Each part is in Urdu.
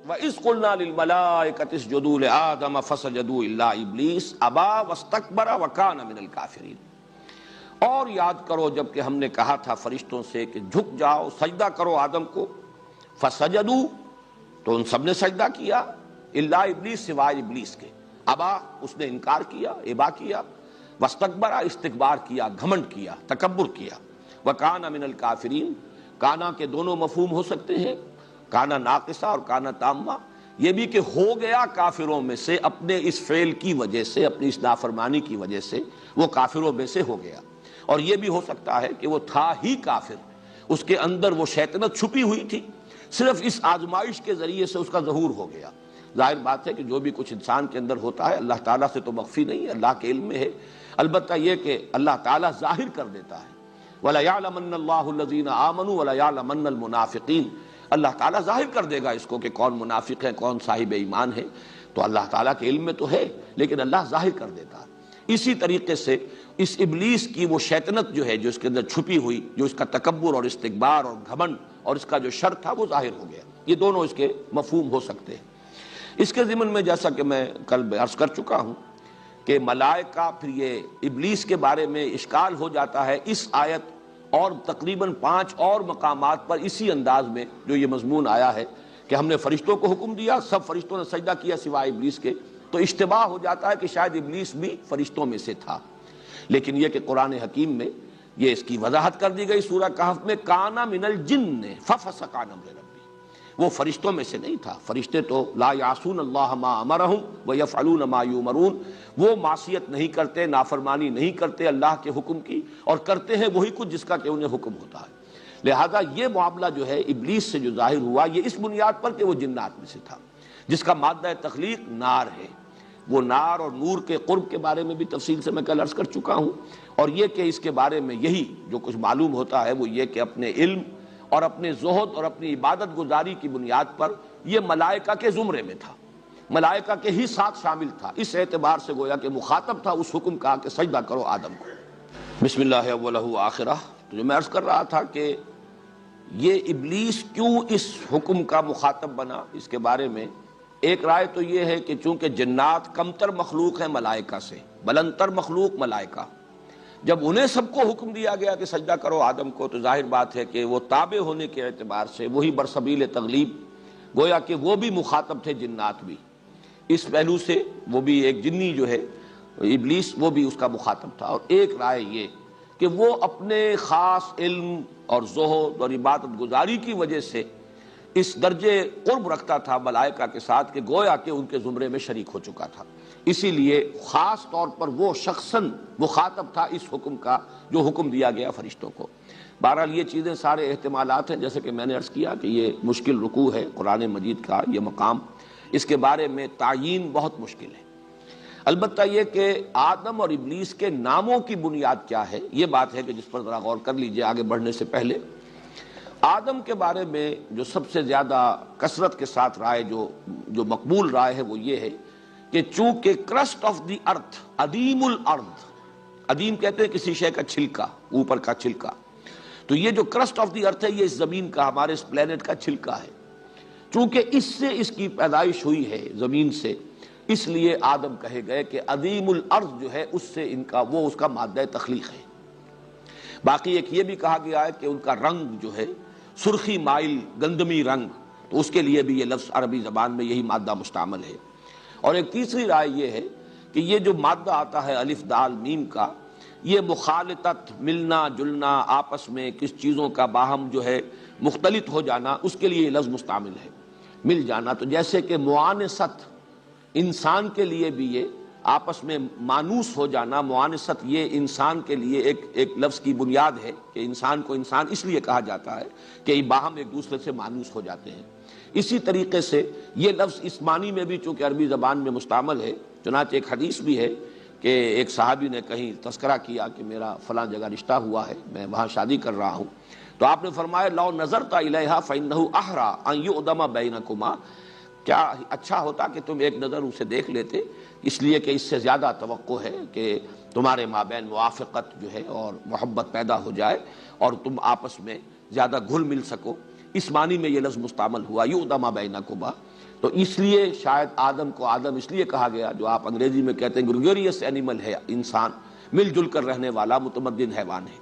وَإِذْ قُلْنَا لِلْمَلَائِكَةِ اسْجُدُوا لِآدَمَ فَسَجَدُوا إِلَّا إِبْلِيسَ أَبَىٰ وَاسْتَكْبَرَ وَكَانَ مِنَ الْكَافِرِينَ۔ اور یاد کرو جب کہ ہم نے کہا تھا فرشتوں سے کہ جھک جاؤ سجدہ کرو آدم کو، فَسَجَدُوا تو ان سب نے سجدہ کیا، إِلَّا إِبْلِيسَ سوائے ابلیس کے، ابا اس نے انکار کیا، ابا کیا، واستکبر استکبار کیا، گھمنڈ کیا، تکبر کیا، وَكَانَ مِنَ الْكَافِرِينَ۔ کانا کے دونوں مفہوم ہو سکتے ہیں، کانا ناقصہ اور کانا تامہ، یہ بھی کہ ہو گیا کافروں میں سے اپنے اس فعل کی وجہ سے، اپنی اس نافرمانی کی وجہ سے وہ کافروں میں سے ہو گیا، اور یہ بھی ہو سکتا ہے کہ وہ تھا ہی کافر، اس کے اندر وہ شیطنت چھپی ہوئی تھی، صرف اس آزمائش کے ذریعے سے اس کا ظہور ہو گیا۔ ظاہر بات ہے کہ جو بھی کچھ انسان کے اندر ہوتا ہے اللہ تعالیٰ سے تو مخفی نہیں ہے، اللہ کے علم میں ہے، البتہ یہ کہ اللہ تعالیٰ ظاہر کر دیتا ہے۔ وَلَيَعْلَمَنَّ اللَّهُ الَّذِينَ آمَنُوا وَلَيَعْلَمَنَّ الْمُنَافِقِينَ۔ اللہ تعالیٰ ظاہر کر دے گا اس کو کہ کون منافق ہے، کون صاحب ایمان ہے، تو اللہ تعالیٰ کے علم میں تو ہے، لیکن اللہ ظاہر کر دیتا ہے۔ اسی طریقے سے اس ابلیس کی وہ شیطنت جو ہے، جو اس کے اندر چھپی ہوئی، جو اس کا تکبر اور استکبار اور گھمنڈ اور اس کا جو شر تھا وہ ظاہر ہو گیا۔ یہ دونوں اس کے مفہوم ہو سکتے ہیں۔ اس کے ضمن میں جیسا کہ میں کل عرض کر چکا ہوں کہ ملائکہ، پھر یہ ابلیس کے بارے میں اشکال ہو جاتا ہے اس آیت اور تقریباً 5 اور مقامات پر اسی انداز میں جو یہ مضمون آیا ہے کہ ہم نے فرشتوں کو حکم دیا، سب فرشتوں نے سجدہ کیا سوائے ابلیس کے، تو اشتباہ ہو جاتا ہے کہ شاید ابلیس بھی فرشتوں میں سے تھا۔ لیکن یہ کہ قرآن حکیم میں یہ اس کی وضاحت کر دی گئی سورہ کہف میں، کانا من الجن ففسق عن امر ربی، وہ فرشتوں میں سے نہیں تھا۔ فرشتے تو لا یعصون اللہ ما امرہم ویفعلون ما یؤمرون، وہ معصیت نہیں کرتے، نافرمانی نہیں کرتے اللہ کے حکم کی، اور کرتے ہیں وہی کچھ جس کا کہ انہیں حکم ہوتا ہے۔ لہذا یہ معاملہ جو ہے ابلیس سے جو ظاہر ہوا یہ اس بنیاد پر کہ وہ جنات میں سے تھا، جس کا مادہ تخلیق نار ہے۔ وہ نار اور نور کے قرب کے بارے میں بھی تفصیل سے میں کل عرض کر چکا ہوں، اور یہ کہ اس کے بارے میں یہی جو کچھ معلوم ہوتا ہے وہ یہ کہ اپنے علم اور اپنے زہد اور اپنی عبادت گزاری کی بنیاد پر یہ ملائکہ کے زمرے میں تھا، ملائکہ کے ہی ساتھ شامل تھا، اس اعتبار سے گویا کہ مخاطب تھا اس حکم کا کہ سجدہ کرو آدم کو۔ بسم اللہ اولہ آخرہ۔ تو جو میں عرض کر رہا تھا کہ یہ ابلیس کیوں اس حکم کا مخاطب بنا، اس کے بارے میں ایک رائے تو یہ ہے کہ چونکہ جنات کمتر مخلوق ہیں ملائکہ سے، بلندتر مخلوق ملائکہ، جب انہیں سب کو حکم دیا گیا کہ سجدہ کرو آدم کو، تو ظاہر بات ہے کہ وہ تابع ہونے کے اعتبار سے وہی برسبیل تغلیب، گویا کہ وہ بھی مخاطب تھے، جنات بھی، اس پہلو سے وہ بھی ایک جنی جو ہے ابلیس وہ بھی اس کا مخاطب تھا۔ اور ایک رائے یہ کہ وہ اپنے خاص علم اور زہد اور عبادت گزاری کی وجہ سے اس درجے قرب رکھتا تھا ملائکہ کے ساتھ کہ گویا کہ ان کے زمرے میں شریک ہو چکا تھا، اسی لیے خاص طور پر وہ شخصاً مخاطب تھا اس حکم کا جو حکم دیا گیا فرشتوں کو۔ بہرحال یہ چیزیں سارے احتمالات ہیں، جیسے کہ میں نے عرض کیا کہ یہ مشکل رکوع ہے قرآن مجید کا، یہ مقام، اس کے بارے میں تعیین بہت مشکل ہے۔ البتہ یہ کہ آدم اور ابلیس کے ناموں کی بنیاد کیا ہے، یہ بات ہے کہ جس پر ذرا غور کر لیجئے آگے بڑھنے سے پہلے۔ آدم کے بارے میں جو سب سے زیادہ کثرت کے ساتھ رائے جو مقبول رائے ہے وہ یہ ہے کہ چونکہ کرسٹ آف دی ارتھ، عدیم الارض، عدیم کہتے ہیں کسی شے کا چھلکا، اوپر کا چھلکا، تو یہ جو کرسٹ آف دی ارتھ ہے یہ اس زمین کا، ہمارے اس پلینٹ کا چھلکا ہے، چونکہ اس سے اس کی پیدائش ہوئی ہے زمین سے، اس لیے آدم کہے گئے کہ عظیم الارض جو ہے اس سے ان کا وہ اس کا مادہ تخلیق ہے۔ باقی ایک یہ بھی کہا گیا ہے کہ ان کا رنگ جو ہے سرخی مائل گندمی رنگ، تو اس کے لیے بھی یہ لفظ عربی زبان میں یہی مادہ مستعمل ہے۔ اور ایک تیسری رائے یہ ہے کہ یہ جو مادہ آتا ہے الف دال میم کا، یہ مخالطت، ملنا جلنا، آپس میں کس چیزوں کا باہم جو ہے مختلط ہو جانا، اس کے لیے یہ لفظ مستعمل ہے، مل جانا۔ تو جیسے کہ معانست، انسان کے لیے بھی یہ آپس میں مانوس ہو جانا، معانست، یہ انسان کے لیے ایک لفظ کی بنیاد ہے کہ انسان کو انسان اس لیے کہا جاتا ہے کہ باہم ایک دوسرے سے مانوس ہو جاتے ہیں۔ اسی طریقے سے یہ لفظ اس معنی میں بھی چونکہ عربی زبان میں مستعمل ہے، چنانچہ ایک حدیث بھی ہے کہ ایک صحابی نے کہیں تذکرہ کیا کہ میرا فلاں جگہ رشتہ ہوا ہے، میں وہاں شادی کر رہا ہوں، تو آپ نے فرمایا لو نظرت الیہا فانہ احری ان یؤدم بینکما، کیا اچھا ہوتا کہ تم ایک نظر اسے دیکھ لیتے، اس لیے کہ اس سے زیادہ توقع ہے کہ تمہارے مابین موافقت جو ہے اور محبت پیدا ہو جائے اور تم آپس میں زیادہ گھل مل سکو۔ اس معنی میں یہ لفظ مستعمل ہوا یؤدم بینکما. تو اس لیے شاید آدم کو آدم اس لیے کہا گیا، جو آپ انگریزی میں کہتے ہیں گریگوریس اینیمل ہے، انسان مل جل کر رہنے والا متمدن حیوان ہے.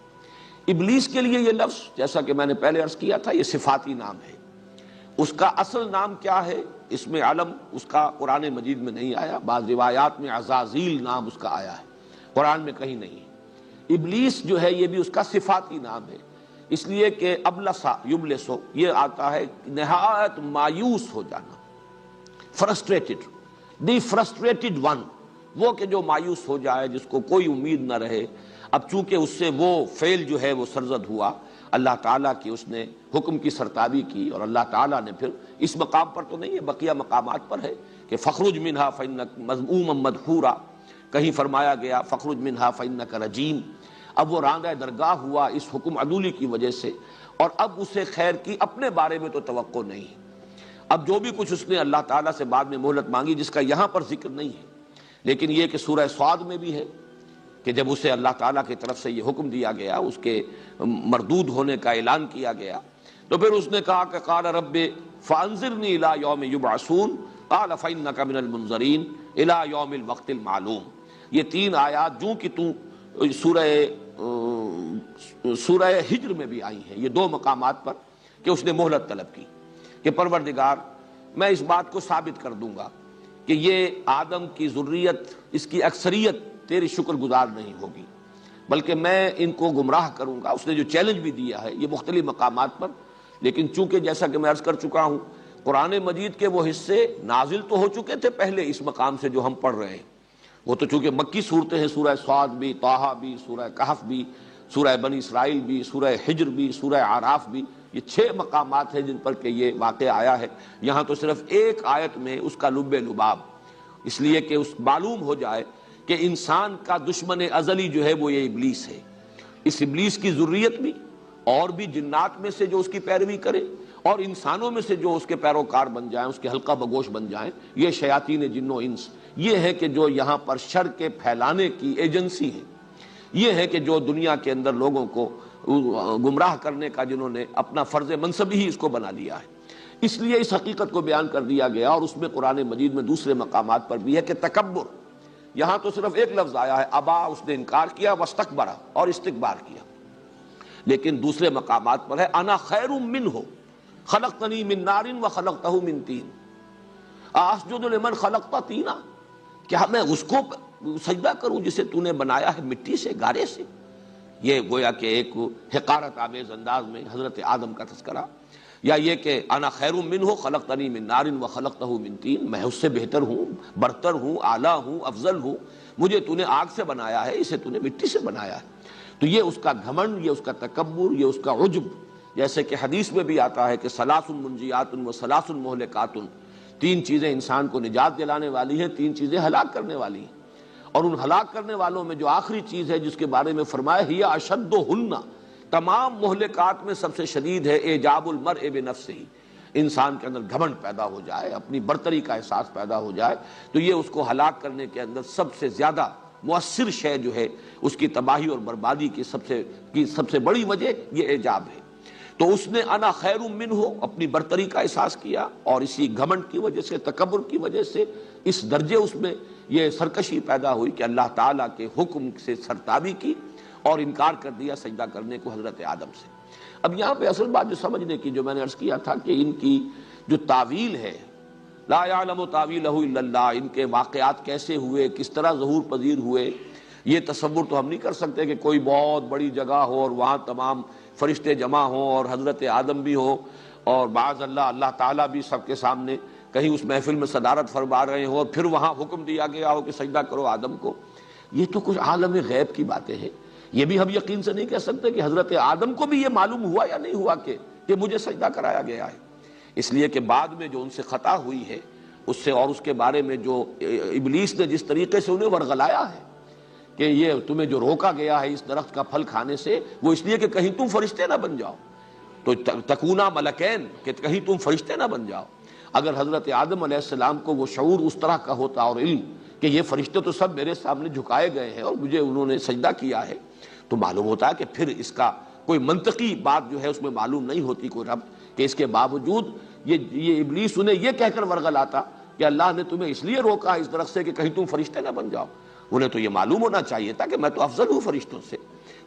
ابلیس کے لیے یہ لفظ، جیسا کہ میں نے پہلے عرض کیا تھا، یہ صفاتی نام ہے. اس کا اصل نام کیا ہے، اس میں علم اس کا قرآن مجید میں نہیں آیا. بعض روایات میں عزازیل نام اس کا آیا ہے، قرآن میں کہیں نہیں ہے. ابلیس جو ہے یہ بھی اس کا صفاتی نام ہے، اس لیے کہ ابلسا یبلسو یہ آتا ہے نہایت مایوس ہو جانا، فرسٹریٹڈ، دی فرسٹریٹڈ ون، وہ کہ جو مایوس ہو جائے، جس کو کوئی امید نہ رہے. اب چونکہ اس سے وہ فعل جو ہے وہ سرزد ہوا، اللہ تعالیٰ کی اس نے حکم کی سرتابی کی، اور اللہ تعالیٰ نے پھر اس مقام پر تو نہیں ہے، بقیہ مقامات پر ہے کہ فخرج منہا فإنک مذموما مدحورا، کہیں فرمایا گیا فخرج منہا فإنک رجیم. اب وہ راندہ درگاہ ہوا اس حکم عدولی کی وجہ سے، اور اب اسے خیر کی اپنے بارے میں تو توقع نہیں. اب جو بھی کچھ اس نے اللہ تعالیٰ سے بعد میں مہلت مانگی، جس کا یہاں پر ذکر نہیں ہے، لیکن یہ کہ سورہ صاد میں بھی ہے کہ جب اسے اللہ تعالیٰ کی طرف سے یہ حکم دیا گیا، اس کے مردود ہونے کا اعلان کیا گیا، تو پھر اس نے کہا کہ قال رب فانظرنی الی یوم یبعثون قال فانک من المنظرین الی یوم الوقت المعلوم. یہ 3 آیات جو کہ سورہ ہجر میں بھی آئی ہیں، یہ 2 مقامات پر کہ اس نے مہلت طلب کی کہ پروردگار میں اس بات کو ثابت کر دوں گا کہ یہ آدم کی ذریت، اس کی اکثریت تیری شکر گزار نہیں ہوگی، بلکہ میں ان کو گمراہ کروں گا. اس نے جو چیلنج بھی دیا ہے یہ مختلف مقامات پر، لیکن چونکہ جیسا کہ میں عرض کر چکا ہوں قرآن مجید کے وہ حصے نازل تو ہو چکے تھے پہلے اس مقام سے جو ہم پڑھ رہے ہیں، وہ تو چونکہ مکی صورتیں ہیں، سورہ صاد بھی، طٰہٰ بھی، سورہ کہف بھی، سورہ بنی اسرائیل بھی، سورہ حجر بھی، سورہ اعراف بھی، یہ 6 مقامات ہیں جن پر کہ یہ واقعہ آیا ہے. یہاں تو صرف ایک آیت میں اس کا لب لباب، اس لیے کہ اس معلوم ہو جائے کہ انسان کا دشمن ازلی جو ہے وہ یہ ابلیس ہے. اس ابلیس کی ذریت بھی، اور بھی جنات میں سے جو اس کی پیروی کرے، اور انسانوں میں سے جو اس کے پیروکار بن جائیں، اس کے حلقہ بگوش بن جائیں، یہ شیاطین جن و انس، یہ ہے کہ جو یہاں پر شر کے پھیلانے کی ایجنسی ہے. یہ ہے کہ جو دنیا کے اندر لوگوں کو گمراہ کرنے کا جنہوں نے اپنا فرض منصبی ہی اس کو بنا لیا ہے. اس لیے اس حقیقت کو بیان کر دیا گیا. اور اس میں قرآن مجید میں دوسرے مقامات پر بھی ہے کہ تکبر، یہاں تو صرف ایک لفظ آیا ہے ابا، اس نے انکار کیا، واستکبر، اور استکبار کیا. لیکن دوسرے مقامات پر ہے انا خیر منہ خلقتنی من نار وخلقتہ من طین اسجد لمن خلقت طینا، کیا میں اس کو سجدہ کروں جسے تو نے بنایا ہے مٹی سے، گارے سے. یہ گویا کہ ایک حقارت آمیز انداز میں حضرت آدم کا تذکرہ. یا یہ کہ انا خیر منہ خلقتنی من نار وخلقتہ من طین، میں اس سے بہتر ہوں، برتر ہوں، اعلیٰ ہوں، افضل ہوں، مجھے تو نے آگ سے بنایا ہے، اسے تو نے مٹی سے بنایا ہے. تو یہ اس کا گھمنڈ، یہ اس کا تکبر، یہ اس کا عجب. جیسے کہ حدیث میں بھی آتا ہے کہ ثلاث منجیات و ثلاث مہلکات، 3 چیزیں انسان کو نجات دلانے والی ہیں، 3 چیزیں ہلاک کرنے والی ہیں. اور ان ہلاک کرنے والوں میں جو آخری چیز ہے جس کے بارے میں فرمایا ہی اشدہن، تمام مہلکات میں سب سے شدید ہے اعجاب المرء بنفسہ، انسان کے اندر گھمنڈ پیدا ہو جائے، اپنی برتری کا احساس پیدا ہو جائے. تو یہ اس کو ہلاک کرنے کے اندر سب سے زیادہ مؤثر شے جو ہے، اس کی تباہی اور بربادی کی سب سے بڑی وجہ یہ اعجاب ہے. تو اس نے انا خیر منہ اپنی برتری کا احساس کیا، اور اسی گھمنڈ کی وجہ سے، تکبر کی وجہ سے اس درجے اس میں یہ سرکشی پیدا ہوئی کہ اللہ تعالیٰ کے حکم سے سرتابی کی اور انکار کر دیا سجدہ کرنے کو حضرت آدم سے. اب یہاں پہ اصل بات جو سمجھنے کی، جو میں نے عرض کیا تھا کہ ان کی جو تعویل ہے، لا یعلم تعویلہ الا اللہ، ان کے واقعات کیسے ہوئے، کس طرح ظہور پذیر ہوئے، یہ تصور تو ہم نہیں کر سکتے کہ کوئی بہت بڑی جگہ ہو اور وہاں تمام فرشتے جمع ہوں اور حضرت آدم بھی ہو، اور بعض اللہ تعالیٰ بھی سب کے سامنے کہیں اس محفل میں صدارت فرما رہے ہوں، اور پھر وہاں حکم دیا گیا ہو کہ سجدہ کرو آدم کو. یہ تو کچھ عالم غیب کی باتیں ہیں. یہ بھی ہم یقین سے نہیں کہہ سکتے کہ حضرت آدم کو بھی یہ معلوم ہوا یا نہیں ہوا کہ مجھے سجدہ کرایا گیا ہے. اس لیے کہ بعد میں جو ان سے خطا ہوئی ہے اس سے، اور اس کے بارے میں جو ابلیس نے جس طریقے سے انہیں ورغلایا ہے کہ یہ تمہیں جو روکا گیا ہے اس درخت کا پھل کھانے سے، وہ اس لیے کہ کہیں تم فرشتے نہ بن جاؤ، تو تکونا ملکین، کہ کہیں تم فرشتے نہ بن جاؤ. اگر حضرت آدم علیہ السلام کو وہ شعور اس طرح کا ہوتا اور علم کہ یہ فرشتے تو سب میرے سامنے جھکائے گئے ہیں اور مجھے انہوں نے سجدہ کیا ہے، تو معلوم ہوتا ہے کہ پھر اس کا کوئی منطقی بات جو ہے اس میں معلوم نہیں ہوتی کوئی رب. کہ اس کے باوجود یہ ابلیس انہیں یہ کہہ کر ورغلاتا کہ اللہ نے تمہیں اس لیے روکا اس درخت سے کہ کہیں تم فرشتے نہ بن جاؤ. انہیں تو یہ معلوم ہونا چاہیے تھا کہ میں تو افضل ہوں فرشتوں سے،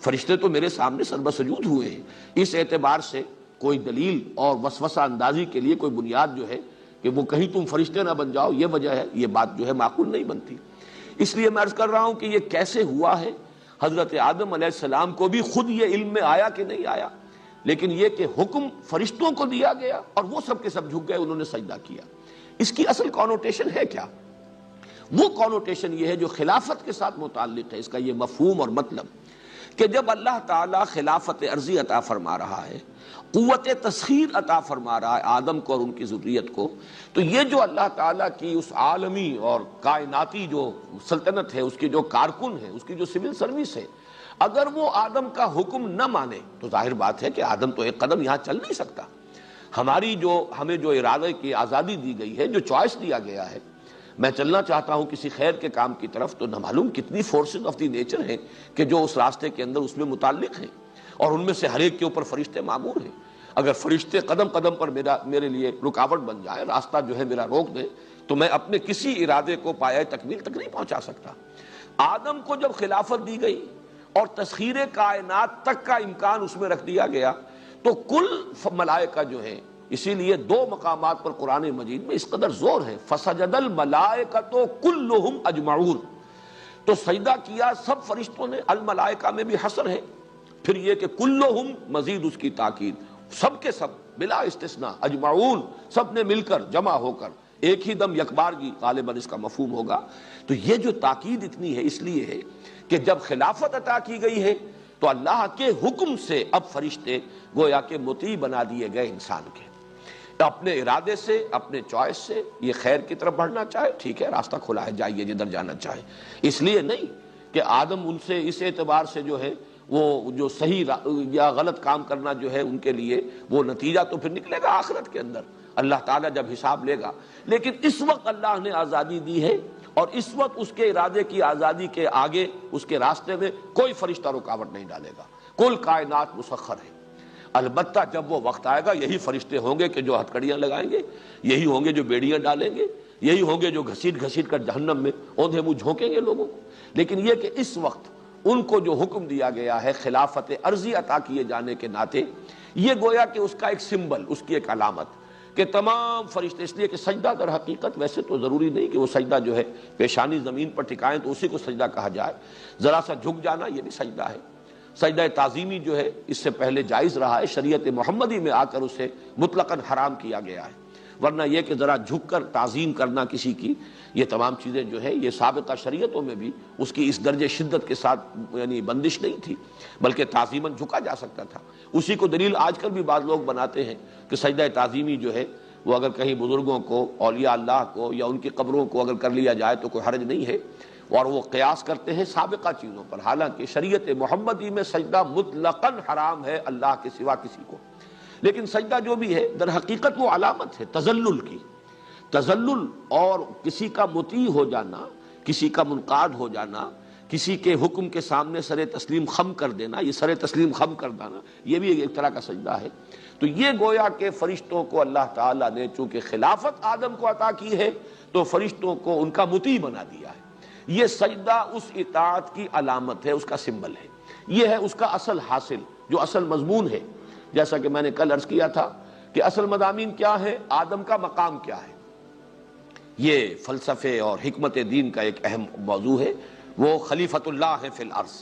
فرشتے تو میرے سامنے سربسجود ہوئے ہیں. اس اعتبار سے کوئی دلیل اور وسوسہ اندازی کے لیے کوئی بنیاد جو ہے کہ وہ کہیں تم فرشتے نہ بن جاؤ یہ وجہ ہے، یہ بات جو ہے معقول نہیں بنتی. اس لیے میں عرض کر رہا ہوں کہ یہ کیسے ہوا ہے. حضرت آدم علیہ السلام کو بھی خود یہ علم میں آیا کہ نہیں آیا، لیکن یہ کہ حکم فرشتوں کو دیا گیا اور وہ سب کے سب جھک گئے، انہوں نے سجدہ کیا. اس کی اصل کانوٹیشن ہے کیا؟ وہ کانوٹیشن یہ ہے جو خلافت کے ساتھ متعلق ہے. اس کا یہ مفہوم اور مطلب کہ جب اللہ تعالیٰ خلافت عرضی عطا فرما رہا ہے، قوت تسخیر عطا فرما رہا ہے آدم کو اور ان کی ذریت کو، تو یہ جو اللہ تعالیٰ کی اس عالمی اور کائناتی جو سلطنت ہے، اس کی جو کارکن ہے، اس کی جو سول سروس ہے، اگر وہ آدم کا حکم نہ مانے تو ظاہر بات ہے کہ آدم تو ایک قدم یہاں چل نہیں سکتا. ہمیں جو ارادے کی آزادی دی گئی ہے، جو چوائس دیا گیا ہے، میں چلنا چاہتا ہوں کسی خیر کے کام کی طرف، تو نہ معلوم کتنی فورسز آف دی نیچر ہیں کہ جو اس راستے کے اندر اس میں متعلق ہیں، اور ان میں سے ہر ایک کے اوپر فرشتے مامور ہیں. اگر فرشتے قدم قدم پر میرے لیے رکاوٹ بن جائے، راستہ جو ہے میرا روک دے، تو میں اپنے کسی ارادے کو پایۂ تکمیل تک نہیں پہنچا سکتا. آدم کو جب خلافت دی گئی اور تسخیر کائنات تک کا امکان اس میں رکھ دیا گیا، تو کل ملائکہ جو ہیں، اسی لیے دو مقامات پر قرآن مجید میں اس قدر زور ہے، فسجد الملائکۃ کلھم اجمعون، تو سجدہ کیا سب فرشتوں نے. الملائکہ میں بھی حصر ہے، پھر یہ کہ کلھم مزید اس کی تاکید، سب کے سب بلا استثناء، اجمعون سب نے مل کر جمع ہو کر ایک ہی دم یکبارگی، غالباً اس کا مفہوم ہوگا. تو یہ جو تاکید اتنی ہے اس لیے ہے کہ جب خلافت عطا کی گئی ہے تو اللہ کے حکم سے اب فرشتے گویا کہ مطیع بنا دیے گئے انسان کے. اپنے ارادے سے، اپنے چوائس سے یہ خیر کی طرف بڑھنا چاہے، ٹھیک ہے، راستہ کھلا ہے، جائیے جدھر جانا چاہے. اس لیے نہیں کہ آدم ان سے اس اعتبار سے جو ہے وہ جو صحیح یا غلط کام کرنا جو ہے ان کے لیے وہ نتیجہ تو پھر نکلے گا آخرت کے اندر، اللہ تعالیٰ جب حساب لے گا. لیکن اس وقت اللہ نے آزادی دی ہے، اور اس وقت اس کے ارادے کی آزادی کے آگے اس کے راستے میں کوئی فرشتہ رکاوٹ نہیں ڈالے گا. کل کائنات مسخر ہے. البتہ جب وہ وقت آئے گا یہی فرشتے ہوں گے کہ جو ہتھکڑیاں لگائیں گے، یہی ہوں گے جو بیڑیاں ڈالیں گے، یہی ہوں گے جو گھسیٹ گھسیٹ کر جہنم میں اوندھے منہ جھونکیں گے لوگوں کو. لیکن یہ کہ اس وقت ان کو جو حکم دیا گیا ہے خلافت عرضی عطا کیے جانے کے ناطے، یہ گویا کہ اس کا ایک سمبل، اس کی ایک علامت کہ تمام فرشتے، اس لیے کہ سجدہ در حقیقت ویسے تو ضروری نہیں کہ وہ سجدہ جو ہے پیشانی زمین پر ٹھکائیں تو اسی کو سجدہ کہا جائے، ذرا سا جھک جانا یہ بھی سجدہ ہے. سجدہ تعظیمی جو ہے اس سے پہلے جائز رہا ہے، شریعت محمدی میں آ کر اسے مطلقاً حرام کیا گیا ہے. ورنہ یہ کہ ذرا جھک کر تعظیم کرنا کسی کی، یہ تمام چیزیں جو ہے یہ سابقہ شریعتوں میں بھی اس کی اس درجے شدت کے ساتھ یعنی بندش نہیں تھی، بلکہ تعظیماً جھکا جا سکتا تھا. اسی کو دلیل آج کل بھی بعض لوگ بناتے ہیں کہ سجدہ تعظیمی جو ہے وہ اگر کہیں بزرگوں کو، اولیاء اللہ کو یا ان کی قبروں کو اگر کر لیا جائے تو کوئی حرج نہیں ہے، اور وہ قیاس کرتے ہیں سابقہ چیزوں پر. حالانکہ شریعت محمدی میں سجدہ مطلقاً حرام ہے اللہ کے سوا کسی کو. لیکن سجدہ جو بھی ہے در حقیقت وہ علامت ہے تذلل کی. تذلل اور کسی کا مطیع ہو جانا، کسی کا منقاد ہو جانا، کسی کے حکم کے سامنے سر تسلیم خم کر دینا، یہ سر تسلیم خم کر دینا یہ بھی ایک طرح کا سجدہ ہے. تو یہ گویا کہ فرشتوں کو اللہ تعالیٰ نے چونکہ خلافت آدم کو عطا کی ہے تو فرشتوں کو ان کا مطیع بنا دیا ہے. یہ سجدہ اس اطاعت کی علامت ہے، اس کا سمبل ہے. یہ ہے اس کا اصل حاصل، جو اصل مضمون ہے. جیسا کہ میں نے کل عرض کیا تھا کہ اصل مضامین کیا ہے، آدم کا مقام کیا ہے، یہ فلسفے اور حکمت دین کا ایک اہم موضوع ہے. وہ خلیفۃ اللہ ہے فی الارض،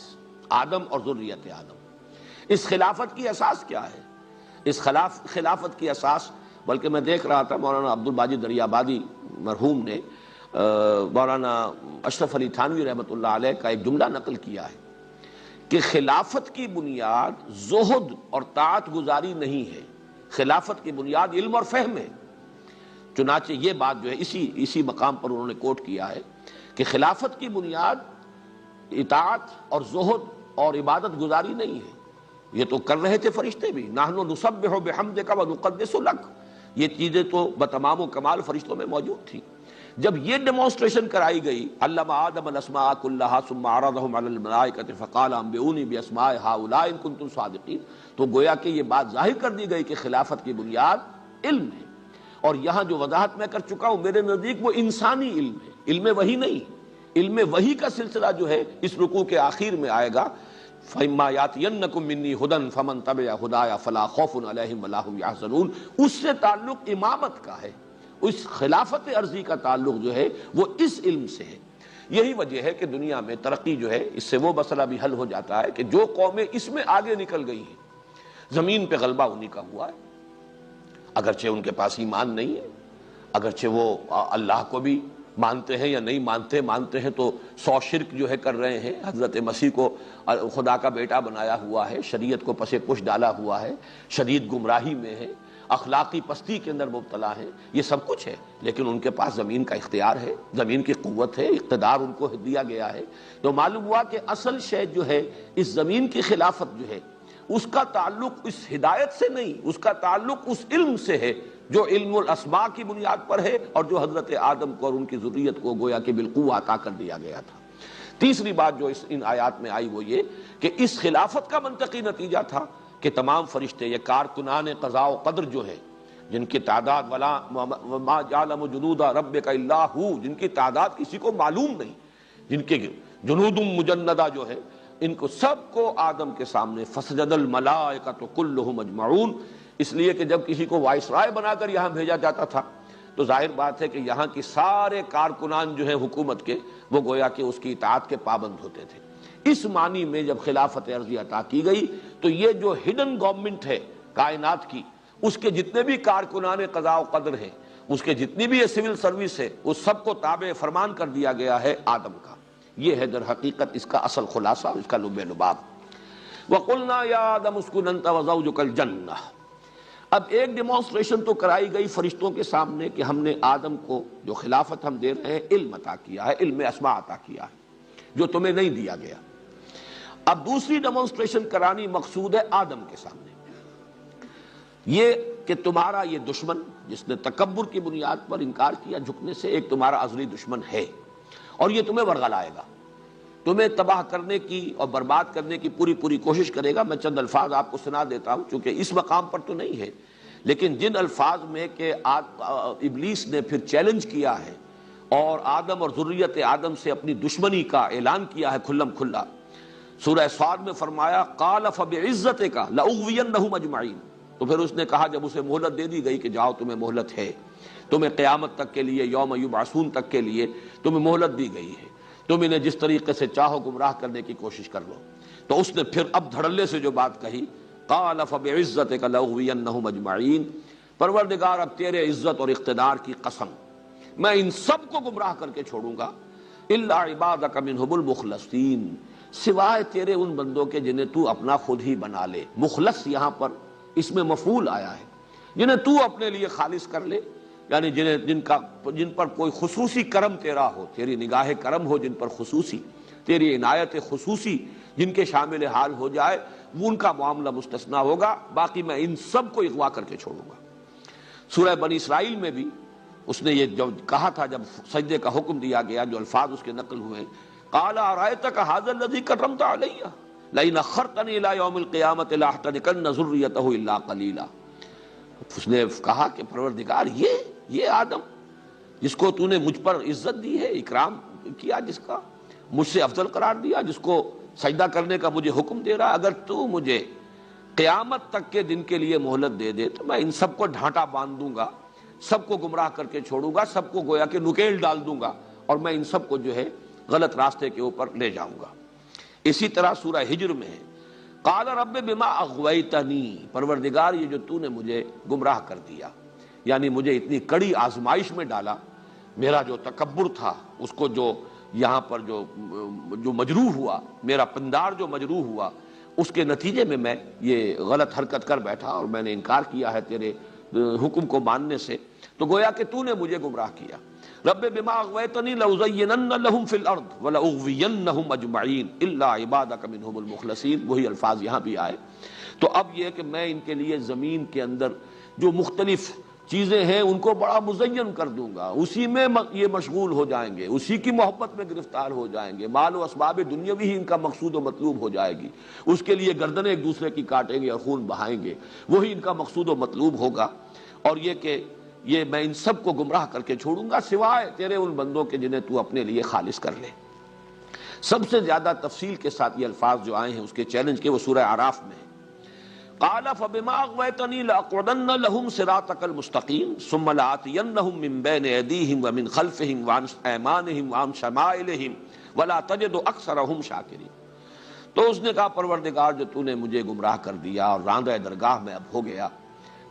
آدم اور ذریت آدم. اس خلافت کی اساس کیا ہے؟ اس خلافت کی اساس، بلکہ میں دیکھ رہا تھا مولانا عبد الباجی دریابادی مرحوم نے مولانا اشرف علی تھانوی رحمۃ اللہ علیہ کا ایک جملہ نقل کیا ہے کہ خلافت کی بنیاد زہد اور طاعت گزاری نہیں ہے، خلافت کی بنیاد علم اور فہم ہے. چنانچہ یہ بات جو ہے اسی مقام پر انہوں نے کوٹ کیا ہے کہ خلافت کی بنیاد اطاعت اور زہد اور عبادت گزاری نہیں ہے. یہ تو کر رہے تھے فرشتے بھی، نحن نسبح بحمدک ونقدس لک، یہ چیزیں تو بتمام و کمال فرشتوں میں موجود تھی. جب یہ ڈیمونسٹریشن کرائی گئی، علم آدم الاسماء کلھا ثم عرضهم علی الملائکۃ فقال انبئونی باسماء ہؤلاء ان کنتم صادقین، تو گویا کہ یہ بات ظاہر کر دی گئی کہ خلافت کی بنیاد علم ہے۔ اور یہاں جو وضاحت میں کر چکا ہوں میرے نزدیک وہ انسانی علم ہے، علم وحی نہیں۔ علم وحی کا سلسلہ جو ہے اس رکوع کے آخر میں آئے گا، فَإِمَّا يَأْتِيَنَّكُم مِّنِّي هُدًى فَمَن تَبِعَ هُدَايَ فَلَا خَوْفٌ عَلَيْهِمْ وَلَا هُمْ يَحْزَنُونَ۔ اس سے تعلق امامت کا ہے، اس خلافت عرضی کا تعلق جو ہے وہ اس علم سے ہے۔ یہی وجہ ہے کہ دنیا میں ترقی جو ہے اس سے وہ مسئلہ بھی حل ہو جاتا ہے کہ جو قومیں اس میں آگے نکل گئی ہیں، زمین پہ غلبہ انہی کا ہوا ہے، اگرچہ ان کے پاس ایمان نہیں ہے، اگرچہ وہ اللہ کو بھی مانتے ہیں یا نہیں مانتے ہیں تو 100 شرک جو ہے کر رہے ہیں، حضرت مسیح کو خدا کا بیٹا بنایا ہوا ہے، شریعت کو پس پش ڈالا ہوا ہے، شدید گمراہی میں ہے، اخلاقی پستی کے اندر مبتلا ہے، یہ سب کچھ ہے، لیکن ان کے پاس زمین کا اختیار ہے، زمین کی قوت ہے، اقتدار ان کو دیا گیا ہے۔ تو معلوم ہوا کہ اصل شے جو ہے اس زمین کی خلافت جو ہے اس کا تعلق اس ہدایت سے نہیں، اس کا تعلق اس علم سے ہے جو علم الاسماء کی بنیاد پر ہے، اور جو حضرت آدم کو اور ان کی ذریت کو گویا کہ بالقوہ عطا کر دیا گیا تھا۔ تیسری بات جو ان آیات میں آئی وہ یہ کہ اس خلافت کا منطقی نتیجہ تھا کہ تمام فرشتے، یہ کارکنان قضاء و قدر جو ہے، جن کی تعداد وما یعلم جنود ربک الا ھو، جن کی تعداد کسی کو معلوم نہیں، جن کے جنود مجندہ جو ہے، ان کو سب کو آدم کے سامنے فسجد الملائکۃ کلھم اجمعون، اس لیے کہ جب کسی کو وائس رائے بنا کر یہاں بھیجا جاتا تھا تو ظاہر بات ہے کہ یہاں کی سارے کارکنان جو ہیں حکومت کے وہ گویا کہ اس کی اطاعت کے پابند ہوتے تھے۔ اس معنی میں جب خلافت عرضی عطا کی گئی تو یہ جو ہڈن گورنمنٹ ہے کائنات کی، اس کے جتنے بھی کارکنان قضاء و قدر ہیں، اس کے جتنی بھی یہ سول سروس ہے، اس سب کو تابع فرمان کر دیا گیا ہے آدم کا۔ یہ ہے در حقیقت اس کا اصل خلاصہ، اس کا لب لباب۔ وَقُلْنَا يَا آدَمُ اسْكُنْ أَنْتَ وَزَوْجُكَ الْجَنَّةَ۔ اب ایک ڈیمونسٹریشن تو کرائی گئی فرشتوں کے سامنے کہ ہم نے آدم کو جو خلافت ہم دے رہے ہیں علم عطا کیا ہے، علم اسماء عطا کیا ہے جو تمہیں نہیں دیا گیا۔ اب دوسری ڈیمونسٹریشن کرانی مقصود ہے آدم کے سامنے، یہ کہ تمہارا یہ دشمن جس نے تکبر کی بنیاد پر انکار کیا جھکنے سے، ایک تمہارا ازلی دشمن ہے اور یہ تمہیں ورغلائے گا، تمہیں تباہ کرنے کی اور برباد کرنے کی پوری کوشش کرے گا۔ میں چند الفاظ آپ کو سنا دیتا ہوں چونکہ اس مقام پر تو نہیں ہے، لیکن جن الفاظ میں کہ ابلیس نے پھر چیلنج کیا ہے اور آدم اور ذریت آدم سے اپنی دشمنی کا اعلان کیا ہے کھلم کھلا۔ سورہ صاد میں فرمایا قال فبعزتک لأغوینہم اجمعین، تو پھر اس نے کہا جب اسے مہلت دے دی گئی کہ جاؤ تمہیں مہلت ہے، تمہیں قیامت تک کے لیے، یوم یبعثون تک کے لیے تمہیں مہلت دی گئی ہے، تم انہیں جس طریقے سے چاہو گمراہ کرنے کی کوشش کر لو۔ تو اس نے پھر اب دھڑلے سے جو بات کہی، قال فبعزتک لأغوینہم اجمعین، پروردگار اب تیرے عزت اور اقتدار کی قسم میں ان سب کو گمراہ کر کے چھوڑوں گا، الا عبادک منہم المخلصین، سوائے تیرے ان بندوں کے جنہیں تو اپنا خود ہی بنا لے۔ مخلص یہاں پر اس میں مفعول آیا ہے، جنہیں تو اپنے لیے خالص کر لے، یعنی جن پر کوئی خصوصی کرم تیرا ہو، تیری نگاہ کرم ہو، جن پر خصوصی تیری عنایت خصوصی جن کے شامل حال ہو جائے، وہ ان کا معاملہ مستثنا ہوگا، باقی میں ان سب کو اغوا کر کے چھوڑوں گا۔ سورہ بنی اسرائیل میں بھی اس نے یہ جو کہا تھا جب سجدے کا حکم دیا گیا، جو الفاظ اس کے نقل ہوئے، قال ارأیتک ھذا الذی کرمت علی لئن اخرتنی الی یوم القیامۃ لاحتنکن ذریتہ الا قلیلا۔ اس نے کہا کہ پروردگار یہ آدم جس کو تو نے مجھ پر عزت دی ہے، اکرام کیا، جس کا مجھ سے افضل قرار دیا، جس کو سجدہ کرنے کا مجھے حکم دے رہا، اگر تو مجھے قیامت تک کے دن کے لیے مہلت دے دے تو میں ان سب کو ڈھانٹا باندھ دوں گا، سب کو گمراہ کر کے چھوڑوں گا، سب کو گویا کہ نکیل ڈال دوں گا، اور میں ان سب کو جو ہے غلط راستے کے اوپر لے جاؤں گا۔ اسی طرح سورہ ہجر میں ہے قال رب بما اغویتنی، پروردگار یہ جو تو نے مجھے گمراہ کر دیا، یعنی مجھے اتنی کڑی آزمائش میں ڈالا، میرا جو تکبر تھا اس کو جو یہاں پر جو مجروح ہوا، میرا پندار جو مجروح ہوا، اس کے نتیجے میں یہ غلط حرکت کر بیٹھا اور میں نے انکار کیا ہے تیرے حکم کو ماننے سے، تو گویا کہ تو نے مجھے گمراہ کیا۔ رب بما اغویتنی لأزینن لہم فی الارض ولأغوینہم اجمعین الا عبادک منہم المخلصین، وہی الفاظ یہاں بھی آئے۔ تو اب یہ کہ میں ان کے لیے زمین کے اندر جو مختلف چیزیں ہیں ان کو بڑا مزین کر دوں گا، اسی میں یہ مشغول ہو جائیں گے، اسی کی محبت میں گرفتار ہو جائیں گے، مال و اسباب دنیاوی ہی ان کا مقصود و مطلوب ہو جائے گی، اس کے لیے گردنیں ایک دوسرے کی کاٹیں گے اور خون بہائیں گے، وہی ان کا مقصود و مطلوب ہوگا۔ اور یہ کہ یہ میں ان سب کو گمراہ کر کے چھوڑوں گا سوائے تیرے ان بندوں کے جنہیں تو اپنے لیے خالص کر لے۔ سب سے زیادہ تفصیل کے ساتھ یہ الفاظ جو آئے ہیں اس کے چیلنج کے، وہ سورہ اعراف میں ہے۔ قال فبما اغويتني لاقعدن لهم صراطك المستقيم ثم لآتينهم من بين ايديهم ومن خلفهم وعن ايمانهم وعن شمائلهم ولا تجد اكثرهم شاكرين۔ تو اس نے کہا پروردگار جو تو نے مجھے گمراہ کر دیا اور راندہ درگاہ میں اب ہو گیا،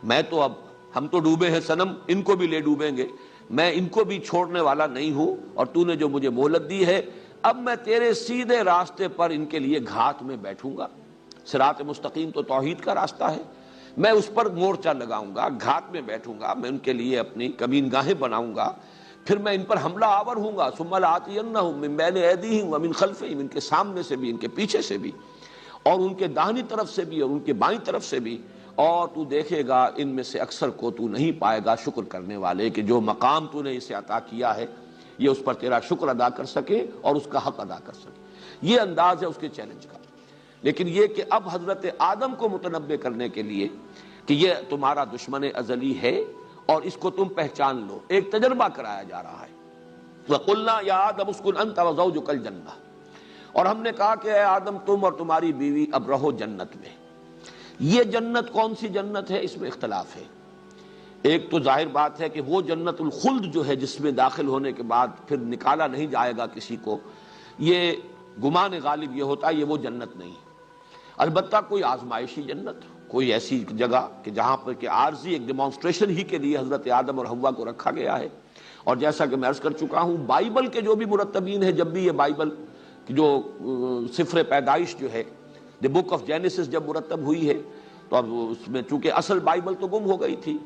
میں تو اب ہم تو ڈوبے ہیں صنم، ان کو بھی لے ڈوبیں گے، میں ان کو بھی چھوڑنے والا نہیں ہوں، اور تو نے جو مجھے مہلت دی ہے اب میں تیرے سیدھے راستے پر ان کے لیے گھات میں بیٹھوں گا۔ صراط مستقیم تو توحید کا راستہ ہے، میں اس پر مورچہ لگاؤں گا، گھات میں بیٹھوں گا، میں ان کے لیے اپنی کمین گاہیں بناؤں گا، پھر میں ان پر حملہ آور ہوں گا۔ ثم لآتینہم من بین ایدیہم ومن خلفہم، ان کے سامنے سے بھی، ان کے پیچھے سے بھی، اور ان کے داہنی طرف سے بھی اور ان کے بائیں طرف سے بھی، اور تو دیکھے گا ان میں سے اکثر کو تو نہیں پائے گا شکر کرنے والے کہ جو مقام تو نے اسے عطا کیا ہے یہ اس پر تیرا شکر ادا کر سکے اور اس کا حق ادا کر سکے۔ یہ انداز ہے اس کے چیلنج کا۔ لیکن یہ کہ اب حضرت آدم کو متنبع کرنے کے لیے کہ یہ تمہارا دشمن ازلی ہے اور اس کو تم پہچان لو، ایک تجربہ کرایا جا رہا ہے۔ وَقُلْنَا يَا آدَمُ اسْكُنْ أَنْتَ وَزَوْجُكَ الْجَنَّةَ، اور ہم نے کہا کہ اے آدم تم اور تمہاری بیوی اب رہو جنت میں۔ یہ جنت کون سی جنت ہے اس میں اختلاف ہے۔ ایک تو ظاہر بات ہے کہ وہ جنت الخلد جو ہے جس میں داخل ہونے کے بعد پھر نکالا نہیں جائے گا کسی کو، یہ گمان غالب یہ ہوتا ہے یہ وہ جنت نہیں۔ البتہ کوئی آزمائشی جنت، کوئی ایسی جگہ کہ جہاں پر کہ عارضی ایک ڈیمانسٹریشن ہی کے لیے حضرت آدم اور حوا کو رکھا گیا ہے۔ اور جیسا کہ میں عرض کر چکا ہوں، بائبل کے جو بھی مرتبین ہیں، جب بھی یہ بائبل جو سفر پیدائش جو ہے، دی بک آف جینیسس جب مرتب ہوئی ہے، تو اب اس میں چونکہ اصل بائبل تو گم ہو گئی تھی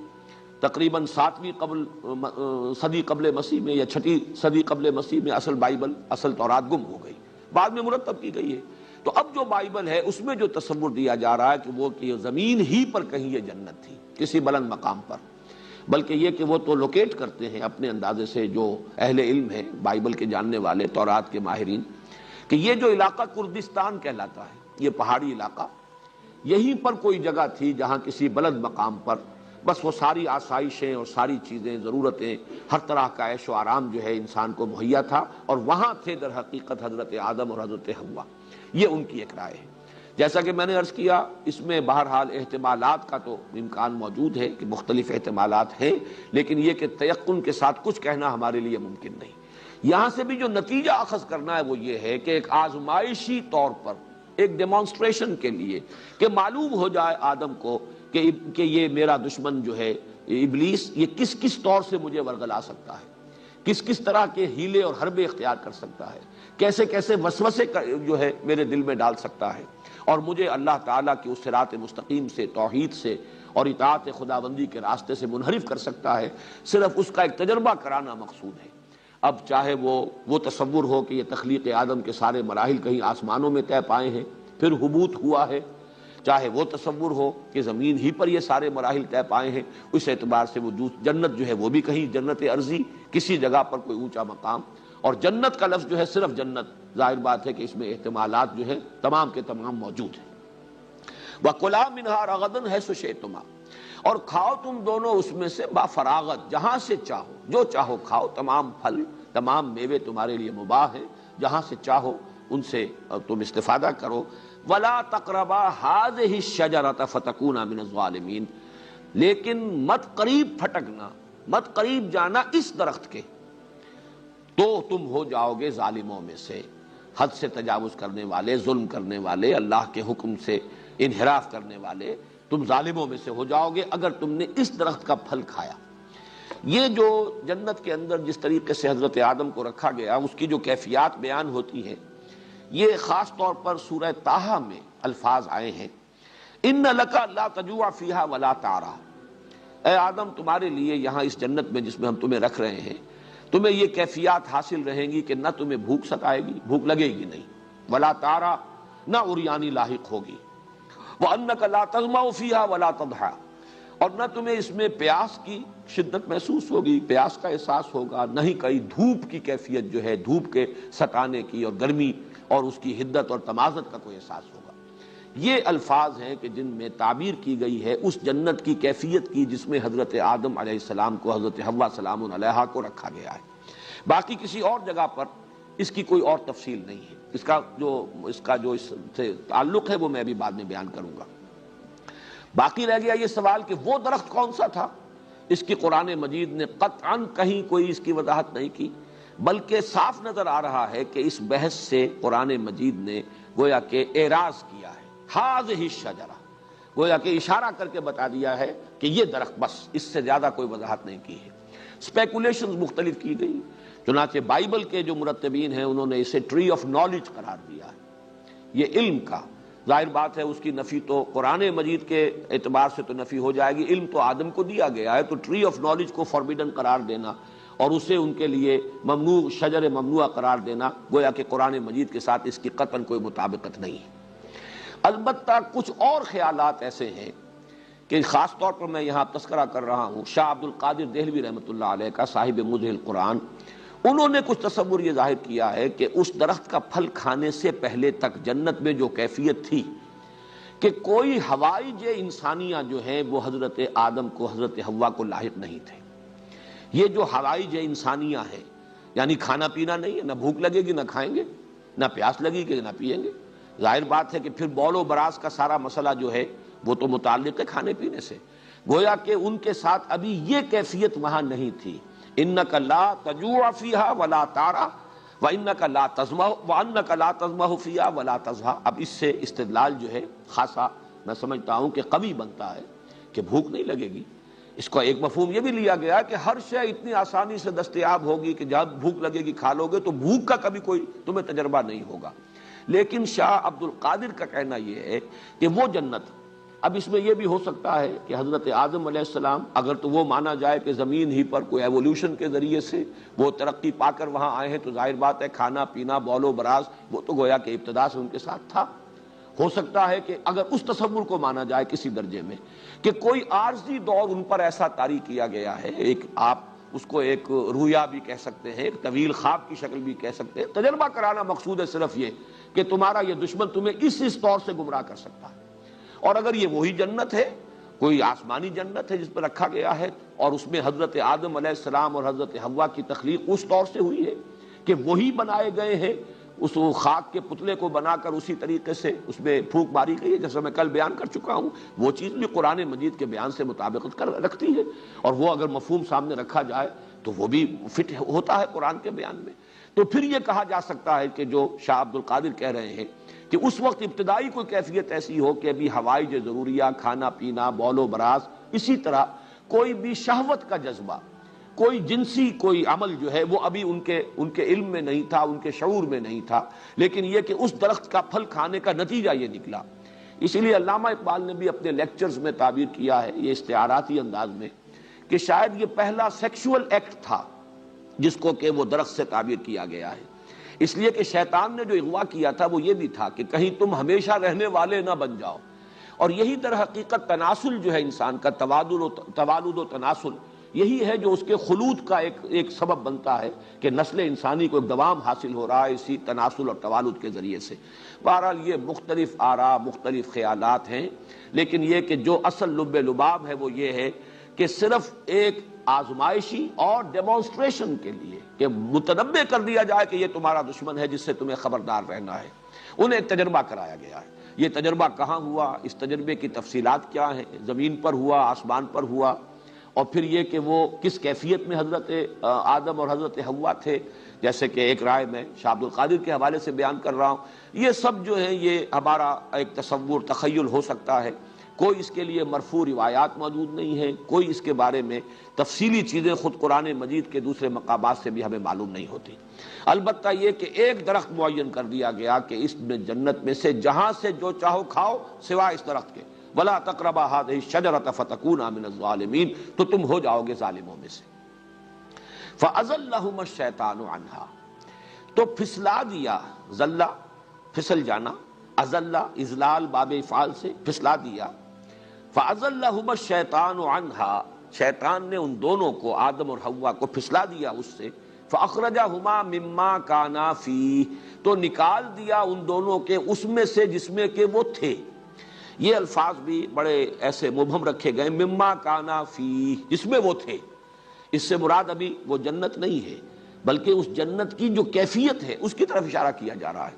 تقریباً 7ویں صدی قبل مسیح میں یا 6ٹھی صدی قبل مسیح میں اصل بائبل، اصل تورات گم ہو گئی، بعد میں مرتب کی گئی ہے۔ تو اب جو بائبل ہے اس میں جو تصور دیا جا رہا ہے کہ وہ کہ زمین ہی پر کہیں یہ جنت تھی، کسی بلند مقام پر، بلکہ یہ کہ وہ تو لوکیٹ کرتے ہیں اپنے اندازے سے جو اہل علم ہیں بائبل کے جاننے والے، تورات کے ماہرین، کہ یہ جو علاقہ کردستان کہلاتا ہے، یہ پہاڑی علاقہ، یہیں پر کوئی جگہ تھی جہاں کسی بلند مقام پر بس وہ ساری آسائشیں اور ساری چیزیں، ضرورتیں، ہر طرح کا عیش و آرام جو ہے انسان کو مہیا تھا، اور وہاں تھے در حقیقت حضرت آدم اور حضرت حوا۔ یہ ان کی ایک رائے ہے۔ جیسا کہ میں نے عرض کیا، اس میں بہرحال احتمالات کا تو امکان موجود ہے کہ مختلف احتمالات ہیں، لیکن یہ کہ تیقن کے ساتھ کچھ کہنا ہمارے لیے ممکن نہیں۔ یہاں سے بھی جو نتیجہ اخذ کرنا ہے وہ یہ ہے کہ ایک آزمائشی طور پر، ایک ڈیمانسٹریشن کے لیے کہ معلوم ہو جائے آدم کو کہ یہ میرا دشمن جو ہے ابلیس، یہ کس کس طور سے مجھے ورغلا سکتا ہے، کس کس طرح کے ہیلے اور حربے اختیار کر سکتا ہے، کیسے کیسے وسوسے جو ہے میرے دل میں ڈال سکتا ہے، اور مجھے اللہ تعالیٰ کی اس صراط مستقیم سے، توحید سے اور اطاعت خداوندی کے راستے سے منحرف کر سکتا ہے۔ صرف اس کا ایک تجربہ کرانا مقصود ہے۔ اب چاہے وہ تصور ہو کہ یہ تخلیق آدم کے سارے مراحل کہیں آسمانوں میں طے پائے ہیں پھر حبوط ہوا ہے، چاہے وہ تصور ہو کہ زمین ہی پر یہ سارے مراحل طے پائے ہیں، اس اعتبار سے وہ جنت جو ہے وہ بھی کہیں جنت ارضی، کسی جگہ پر کوئی اونچا مقام، اور جنت کا لفظ جو ہے صرف جنت، ظاہر بات ہے کہ اس میں احتمالات جو ہے تمام کے تمام موجود ہیں۔ وَكُلَا مِنْهَا رَغَدًا حَيْثُ شِئْتُمَا، اور کھاؤ تم دونوں اس میں سے با فراغت، جہاں سے چاہو، جو چاہو کھاؤ، تمام پھل، تمام میوے تمہارے لیے مباح ہیں، جہاں سے چاہو ان سے تم استفادہ کرو۔ وَلَا تَقْرَبَا هَٰذِهِ الشَّجَرَةَ فَتَكُونَا مِنَ الظَّالِمِينَ، لیکن مت قریب پھٹکنا، مت قریب جانا اس درخت کے، تو تم ہو جاؤ گے ظالموں میں سے، حد سے تجاوز کرنے والے، ظلم کرنے والے، اللہ کے حکم سے انحراف کرنے والے، تم ظالموں میں سے ہو جاؤ گے اگر تم نے اس درخت کا پھل کھایا۔ یہ جو جنت کے اندر جس طریقے سے حضرت آدم کو رکھا گیا، اس کی جو کیفیات بیان ہوتی ہیں، یہ خاص طور پر سورہ طٰہٰ میں الفاظ آئے ہیں، ان لک لا تجوع فیہا ولا تعریٰ، اے آدم تمہارے لیے یہاں اس جنت میں جس میں ہم تمہیں رکھ رہے ہیں، تمہیں یہ کیفیات حاصل رہیں گی کہ نہ تمہیں بھوک ستائے گی، بھوک لگے گی نہیں، ولا تعریٰ، نہ عریانی لاحق ہوگی، وانک لا تظمأ فیہا ولا تضحیٰ، اور نہ تمہیں اس میں پیاس کی شدت محسوس ہوگی، پیاس کا احساس ہوگا، نہ ہی کئی دھوپ کی کیفیت جو ہے، دھوپ کے ستانے کی اور گرمی اور اس کی حدت اور تمازت کا کوئی احساس ہوگا۔ یہ الفاظ ہیں کہ جن میں تعبیر کی گئی ہے اس جنت کی کیفیت کی جس میں حضرت آدم علیہ السلام کو، حضرت حوا سلام علیہا کو رکھا گیا ہے۔ باقی کسی اور جگہ پر اس کی کوئی اور تفصیل نہیں ہے۔ اس کا جو اس سے تعلق ہے وہ میں ابھی بعد میں بیان کروں گا۔ باقی رہ گیا یہ سوال کہ وہ درخت کون سا تھا، اس کی قرآن مجید نے قطعاً کہیں کوئی اس کی وضاحت نہیں کی، بلکہ صاف نظر آ رہا ہے کہ اس بحث سے قرآن مجید نے گویا کہ اعراض کیا ہے، ہذہ الشجرہ، گویا کہ اشارہ کر کے بتا دیا ہے کہ یہ درخت، بس اس سے زیادہ کوئی وضاحت نہیں کی ہے۔ اسپیکولیشنز مختلف کی گئی، چنانچہ بائبل کے جو مرتبین ہیں انہوں نے اسے ٹری آف نالج قرار دیا ہے، یہ علم کا۔ ظاہر بات ہے اس کی نفی تو قرآن مجید کے اعتبار سے تو نفی ہو جائے گی، علم تو آدم کو دیا گیا ہے، تو ٹری آف نالج کو فاربیڈن قرار دینا اور اسے ان کے لیے ممنوع، شجر ممنوع قرار دینا، گویا کہ قرآن مجید کے ساتھ اس کی قطعاً کوئی مطابقت نہیں ہے۔ البتہ کچھ اور خیالات ایسے ہیں کہ خاص طور پر میں یہاں تذکرہ کر رہا ہوں شاہ عبد القادر دہلوی رحمۃ اللہ علیہ کا، صاحب مظہر القرآن، انہوں نے کچھ تصور یہ ظاہر کیا ہے کہ اس درخت کا پھل کھانے سے پہلے تک جنت میں جو کیفیت تھی کہ کوئی ہوائج انسانیہ جو ہیں وہ حضرت آدم کو، حضرت حوا کو لاحق نہیں تھے۔ یہ جو ہوائج انسانیہ ہیں، یعنی کھانا پینا نہیں ہے، نہ بھوک لگے گی نہ کھائیں گے، نہ پیاس لگے گی نہ پیئیں گے۔ ظاہر بات ہے کہ پھر بول و براز کا سارا مسئلہ جو ہے وہ تو متعلق ہے کھانے پینے سے، گویا کہ ان کے ساتھ ابھی یہ کیفیت وہاں نہیں تھی۔ انک لا تجوع فیہا ولا تعری وانک لا تظمأ وانک لا تظمأ فیہا ولا تضحیٰ۔ اب اس سے استدلال جو ہے خاصا میں سمجھتا ہوں کہ قوی بنتا ہے کہ بھوک نہیں لگے گی۔ اس کا ایک مفہوم یہ بھی لیا گیا کہ ہر شے اتنی آسانی سے دستیاب ہوگی کہ جب بھوک لگے گی کھا لو گے، تو بھوک کا کبھی کوئی تمہیں تجربہ نہیں ہوگا۔ لیکن شاہ عبد القادر کا کہنا یہ ہے کہ وہ جنت، اب اس میں یہ بھی ہو سکتا ہے کہ حضرت آدم علیہ السلام، اگر تو وہ مانا جائے کہ زمین ہی پر کوئی ایوولوشن کے ذریعے سے وہ ترقی پا کر وہاں آئے ہیں، تو ظاہر بات ہے کھانا پینا بول و براز وہ تو گویا کہ ابتدا سے ان کے ساتھ تھا۔ ہو سکتا ہے کہ اگر اس تصور کو مانا جائے کسی درجے میں کہ کوئی عارضی دور ان پر ایسا طاری کیا گیا ہے، ایک آپ اس کو ایک رویا بھی کہہ سکتے ہیں، ایک طویل خواب کی شکل بھی کہہ سکتے ہیں، تجربہ کرانا مقصود ہے صرف یہ کہ تمہارا یہ دشمن تمہیں اس طور سے گمراہ کر سکتا ہے۔ اور اگر یہ وہی جنت ہے، کوئی آسمانی جنت ہے جس پر رکھا گیا ہے، اور اس میں حضرت آدم علیہ السلام اور حضرت حوا کی تخلیق اس طور سے ہوئی ہے کہ وہی بنائے گئے ہیں، اس خاک کے پتلے کو بنا کر اسی طریقے سے اس میں پھونک ماری گئی ہے، جیسا میں کل بیان کر چکا ہوں، وہ چیز بھی قرآن مجید کے بیان سے مطابقت رکھتی ہے، اور وہ اگر مفہوم سامنے رکھا جائے تو وہ بھی فٹ ہوتا ہے قرآن کے بیان میں۔ تو پھر یہ کہا جا سکتا ہے کہ جو شاہ عبد القادر کہہ رہے ہیں کہ اس وقت ابتدائی کوئی کیفیت ایسی ہو کہ ابھی ہوائج ضروریہ، کھانا پینا، بول و براز، اسی طرح کوئی بھی شہوت کا جذبہ، کوئی جنسی کوئی عمل جو ہے وہ ابھی ان کے علم میں نہیں تھا، ان کے شعور میں نہیں تھا، لیکن یہ کہ اس درخت کا پھل کھانے کا نتیجہ یہ نکلا۔ اسی لیے علامہ اقبال نے بھی اپنے لیکچرز میں تعبیر کیا ہے یہ استعاراتی انداز میں کہ شاید یہ پہلا سیکشول ایکٹ تھا جس کو کہ وہ درخت سے تعبیر کیا گیا ہے، اس لیے کہ شیطان نے جو اغوا کیا تھا وہ یہ بھی تھا کہ کہیں تم ہمیشہ رہنے والے نہ بن جاؤ، اور یہی در حقیقت تناسل جو ہے انسان کا، توالد و تناسل، یہی ہے جو اس کے خلود کا ایک سبب بنتا ہے کہ نسل انسانی کو ایک دوام حاصل ہو رہا ہے اسی تناسل اور توالد کے ذریعے سے۔ بہرحال یہ مختلف آراء، مختلف خیالات ہیں، لیکن یہ کہ جو اصل لب لباب ہے وہ یہ ہے کہ صرف ایک آزمائشی اور ڈیمونسٹریشن کے لیے کہ متنبع کر دیا جائے کہ یہ تمہارا دشمن ہے جس سے تمہیں خبردار رہنا ہے، انہیں ایک تجربہ کرایا گیا ہے۔ یہ تجربہ کہاں ہوا، اس تجربے کی تفصیلات کیا ہیں، زمین پر ہوا، آسمان پر ہوا، اور پھر یہ کہ وہ کس کیفیت میں حضرت آدم اور حضرت حوا تھے، جیسے کہ ایک رائے میں شاہ عبد القادر کے حوالے سے بیان کر رہا ہوں۔ یہ سب جو ہیں یہ ہمارا ایک تصور، تخیل ہو سکتا ہے، کوئی اس کے لیے مرفوع روایات موجود نہیں ہیں، کوئی اس کے بارے میں تفصیلی چیزیں خود قرآن مجید کے دوسرے مقامات سے بھی ہمیں معلوم نہیں ہوتی۔ البتہ یہ کہ ایک درخت معین کر دیا گیا کہ اس میں جنت میں سے جہاں سے جو چاہو کھاؤ سوائے اس درخت کے، وَلَا تَقْرَبَا هَٰذِهِ الشَّجَرَةَ فَتَكُونَا مِنَ الظَّالِمِينَ، تو تم ہو جاؤ گے ظالموں میں سے۔ فَأَزَلَّهُمَا الشَّيْطَانُ عَنْهَا، تو پھسلا دیا، زلہ پھسل جانا، ازلہ اذلال باب افعال سے پھسلا دیا، فَأَزَلَّهُمَا الشَّيْطَانُ عَنْهَا، شیطان نے ان دونوں کو، آدم اور حوا کو، پھسلا دیا اس سے. فَأَخْرَجَهُمَا مِمَّا كَانَا فِيهِ، تو نکال دیا ان دونوں کے اس میں سے جس میں کہ وہ تھے. یہ الفاظ بھی بڑے ایسے مبہم رکھے گئے، مما کانا فی، جس میں وہ تھے. اس سے مراد ابھی وہ جنت نہیں ہے، بلکہ اس جنت کی جو کیفیت ہے اس کی طرف اشارہ کیا جا رہا ہے.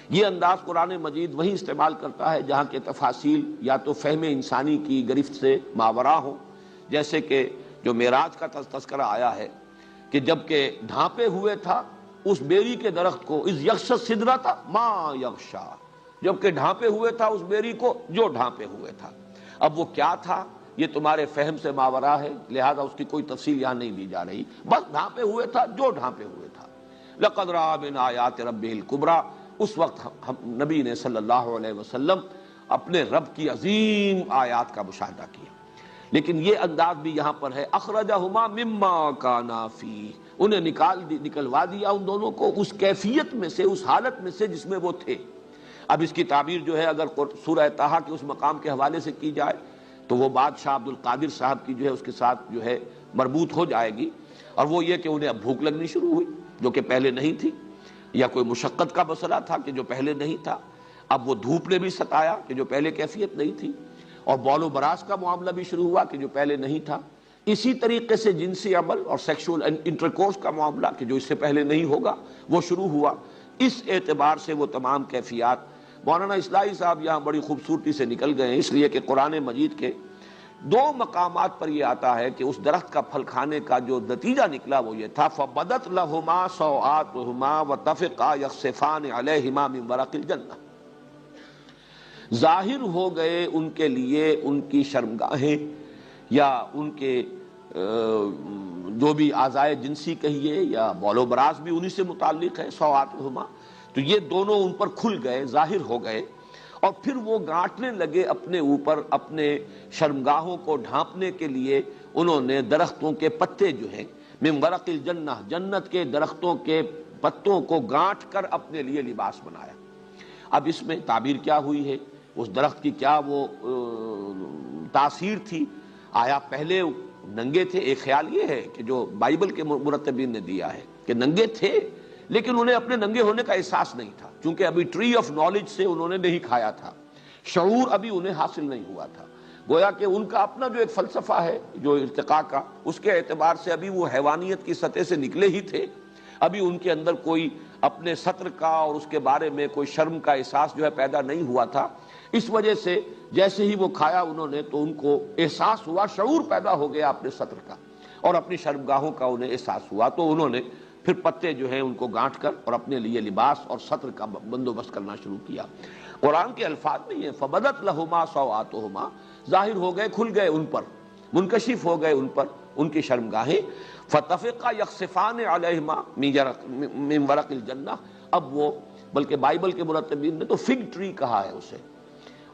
یہ انداز قرآن مجید وہی استعمال کرتا ہے جہاں کے تفاصیل یا تو فہم انسانی کی گرفت سے ماورا ہو، جیسے کہ جو معراج کا تذکرہ آیا ہے کہ جب کہ ڈھانپے ہوئے تھا اس بیری کے درخت کو، اذ یغشی السدرۃ ما یغشی، جبکہ ڈھانپے ہوئے تھا اس بیری کو جو ڈھانپے ہوئے تھا. اب وہ کیا تھا یہ تمہارے فہم سے ماورا ہے، لہذا اس کی کوئی تفصیل یہاں نہیں دی جا رہی، بس ڈھانپے ہوئے تھا جو ڈھانپے ہوئے تھا. لقد رأى من آیات ربہ الکبریٰ، اس وقت نبی نے صلی اللہ علیہ وسلم اپنے رب کی عظیم آیات کا مشاہدہ کیا. لیکن یہ انداز بھی یہاں پر ہے، اخرجہما مما کانا فیہ، انہیں نکلوا دیا ان دونوں کو اس کیفیت میں سے، اس حالت میں سے جس میں وہ تھے. اب اس کی تعبیر جو ہے اگر سورہ طٰہٰ کے اس مقام کے حوالے سے کی جائے تو وہ بادشاہ عبد القادر صاحب کی جو ہے اس کے ساتھ جو ہے مربوط ہو جائے گی، اور وہ یہ کہ انہیں اب بھوک لگنی شروع ہوئی جو کہ پہلے نہیں تھی، یا کوئی مشقت کا مسئلہ تھا کہ جو پہلے نہیں تھا. اب وہ دھوپ نے بھی ستایا کہ جو پہلے کیفیت نہیں تھی، اور بول و براز کا معاملہ بھی شروع ہوا کہ جو پہلے نہیں تھا. اسی طریقے سے جنسی عمل اور سیکشول انٹرکورس کا معاملہ کہ جو اس سے پہلے نہیں ہوگا وہ شروع ہوا. اس اعتبار سے وہ تمام کیفیات مولانا اصلاحی صاحب یہاں بڑی خوبصورتی سے نکل گئے ہیں، اس لیے کہ قرآن مجید کے دو مقامات پر یہ آتا ہے کہ اس درخت کا پھل کھانے کا جو نتیجہ نکلا وہ یہ تھا، فَبَدَتْ لَهُمَا سَوْآتُهُمَا وَطَفِقَا يَخْصِفَانِ عَلَيْهِمَا مِنْ وَرَقِ الْجَنَّةِ، ظاہر ہو گئے ان کے لیے ان کی شرمگاہیں یا ان کے جو بھی اعضائے جنسی کہیے یا بول و براز بھی انہی سے متعلق ہے، سوآتہما، تو یہ دونوں ان پر کھل گئے، ظاہر ہو گئے، اور پھر وہ گانٹنے لگے اپنے اوپر اپنے شرمگاہوں کو ڈھانپنے کے لیے. انہوں نے درختوں کے پتے جو ہیں من ورق الجنہ، جنت کے درختوں کے پتوں کو گانٹ کر اپنے لیے لباس بنایا. اب اس میں تعبیر کیا ہوئی ہے، اس درخت کی کیا وہ تاثیر تھی؟ آیا پہلے ننگے تھے؟ ایک خیال یہ ہے کہ جو بائبل کے مرتبین نے دیا ہے کہ ننگے تھے لیکن انہیں اپنے ننگے ہونے کا احساس نہیں تھا، چونکہ ابھی ٹری آف نالج سے انہوں نے نہیں کھایا تھا، شعور ابھی انہیں حاصل نہیں ہوا تھا. گویا کہ ان کا اپنا جو ایک فلسفہ ہے جو ارتقاء کا، اس کے اعتبار سے ابھی وہ حیوانیت کی سطح سے نکلے ہی تھے، ابھی ان کے اندر کوئی اپنے سطر کا اور اس کے بارے میں کوئی شرم کا احساس جو ہے پیدا نہیں ہوا تھا. اس وجہ سے جیسے ہی وہ کھایا انہوں نے تو ان کو احساس ہوا، شعور پیدا ہو گیا اپنے سطر کا اور اپنی شرمگاہوں کا انہیں احساس ہوا، تو انہوں نے پھر پتے جو ہیں ان کو گانٹ کر اور اپنے لیے لباس اور سطر کا بندوبست کرنا شروع کیا. قرآن کے الفاظ میں یہ فَبَدَتْ لَهُمَا سَوْآتُهُمَا، ظاہر ہو گئے، کھل گئے ان پر، منکشف ہو گئے ان پر ان کی شرمگاہیں. فَطَفِقَا يَخْصِفَانِ عَلَيْهِمَا مِنْ وَرَقِ الْجَنَّةِ، اب وہ بلکہ بائبل کے مرتبین نے تو فگ ٹری کہا ہے اسے،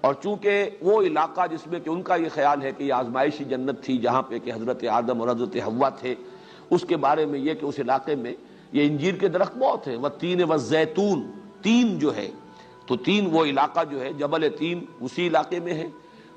اور چونکہ وہ علاقہ جس میں کہ ان کا یہ خیال ہے کہ یہ آزمائشی جنت تھی جہاں پہ کہ حضرت آدم اور حضرت حوا تھے، اس کے بارے میں یہ کہ اس علاقے میں یہ انجیر کے درخت بہت ہیں، والتین والزیتون، تین جو ہے تو تین وہ علاقہ جو ہے جبل تین اسی علاقے میں ہے،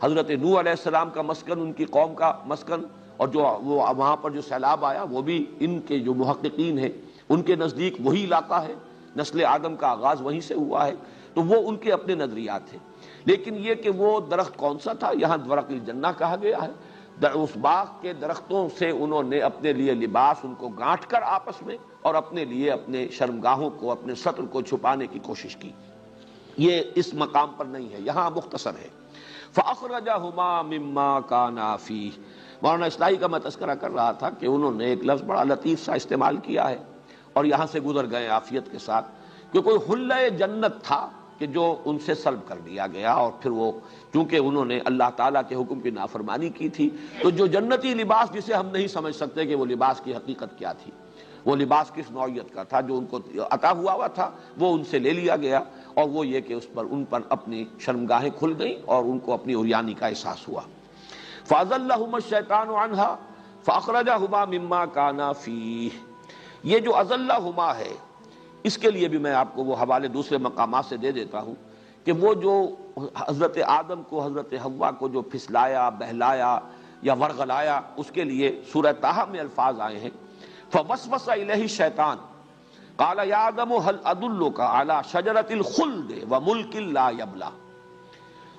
حضرت نوح علیہ السلام کا مسکن، ان کی قوم کا مسکن، اور جو وہ وہاں پر جو سیلاب آیا وہ بھی ان کے جو محققین ہیں ان کے نزدیک وہی علاقہ ہے، نسل آدم کا آغاز وہیں سے ہوا ہے، تو وہ ان کے اپنے نظریات ہیں. لیکن یہ کہ وہ درخت کون سا تھا، یہاں ورق الجنہ کہا گیا ہے. اس باغ کے درختوں سے انہوں نے اپنے لیے لباس ان کو گانٹ کر آپس میں اور اپنے لیے اپنے شرمگاہوں کو، اپنے سطر کو چھپانے کی کوشش کی. یہ اس مقام پر نہیں ہے، یہاں مختصر ہے. فَأَخْرَجَهُمَا مِمَّا كَانَا فِيهِ. مولانا اصلاحی کا میں تذکرہ کر رہا تھا کہ انہوں نے ایک لفظ بڑا لطیف سا استعمال کیا ہے اور یہاں سے گزر گئے عافیت کے ساتھ کہ کوئی حلہ جنت تھا کہ جو ان سے سلب کر دیا گیا، اور پھر وہ چونکہ انہوں نے اللہ تعالیٰ کے حکم کی نافرمانی کی تھی تو جو جنتی لباس جسے ہم نہیں سمجھ سکتے کہ وہ لباس کی حقیقت کیا تھی، وہ لباس کس نوعیت کا تھا جو ان کو عطا ہوا تھا، وہ ان سے لے لیا گیا، اور وہ یہ کہ ان پر اپنی شرمگاہیں کھل گئیں اور ان کو اپنی عریانی کا احساس ہوا. فَأَزَلَّهُمَا الشَّيْطَانُ عَنْهَا فَأَخْرَجَهُمَا مِمَّا كَانَا فِيهِ. یہ جو أَزَلَّهُمَا ہے اس کے لیے بھی میں آپ کو وہ حوالے دوسرے مقامات سے دے دیتا ہوں کہ وہ جو حضرت آدم کو حضرت حوا کو جو پھسلایا بہلایا یا ورغلایا، اس کے لیے سورہ طٰہٰ میں الفاظ آئے ہیں فوسوس الیہ الشیطان قال یا آدم هل ادلک علی شجرۃ الخلد وملک لا یبلی،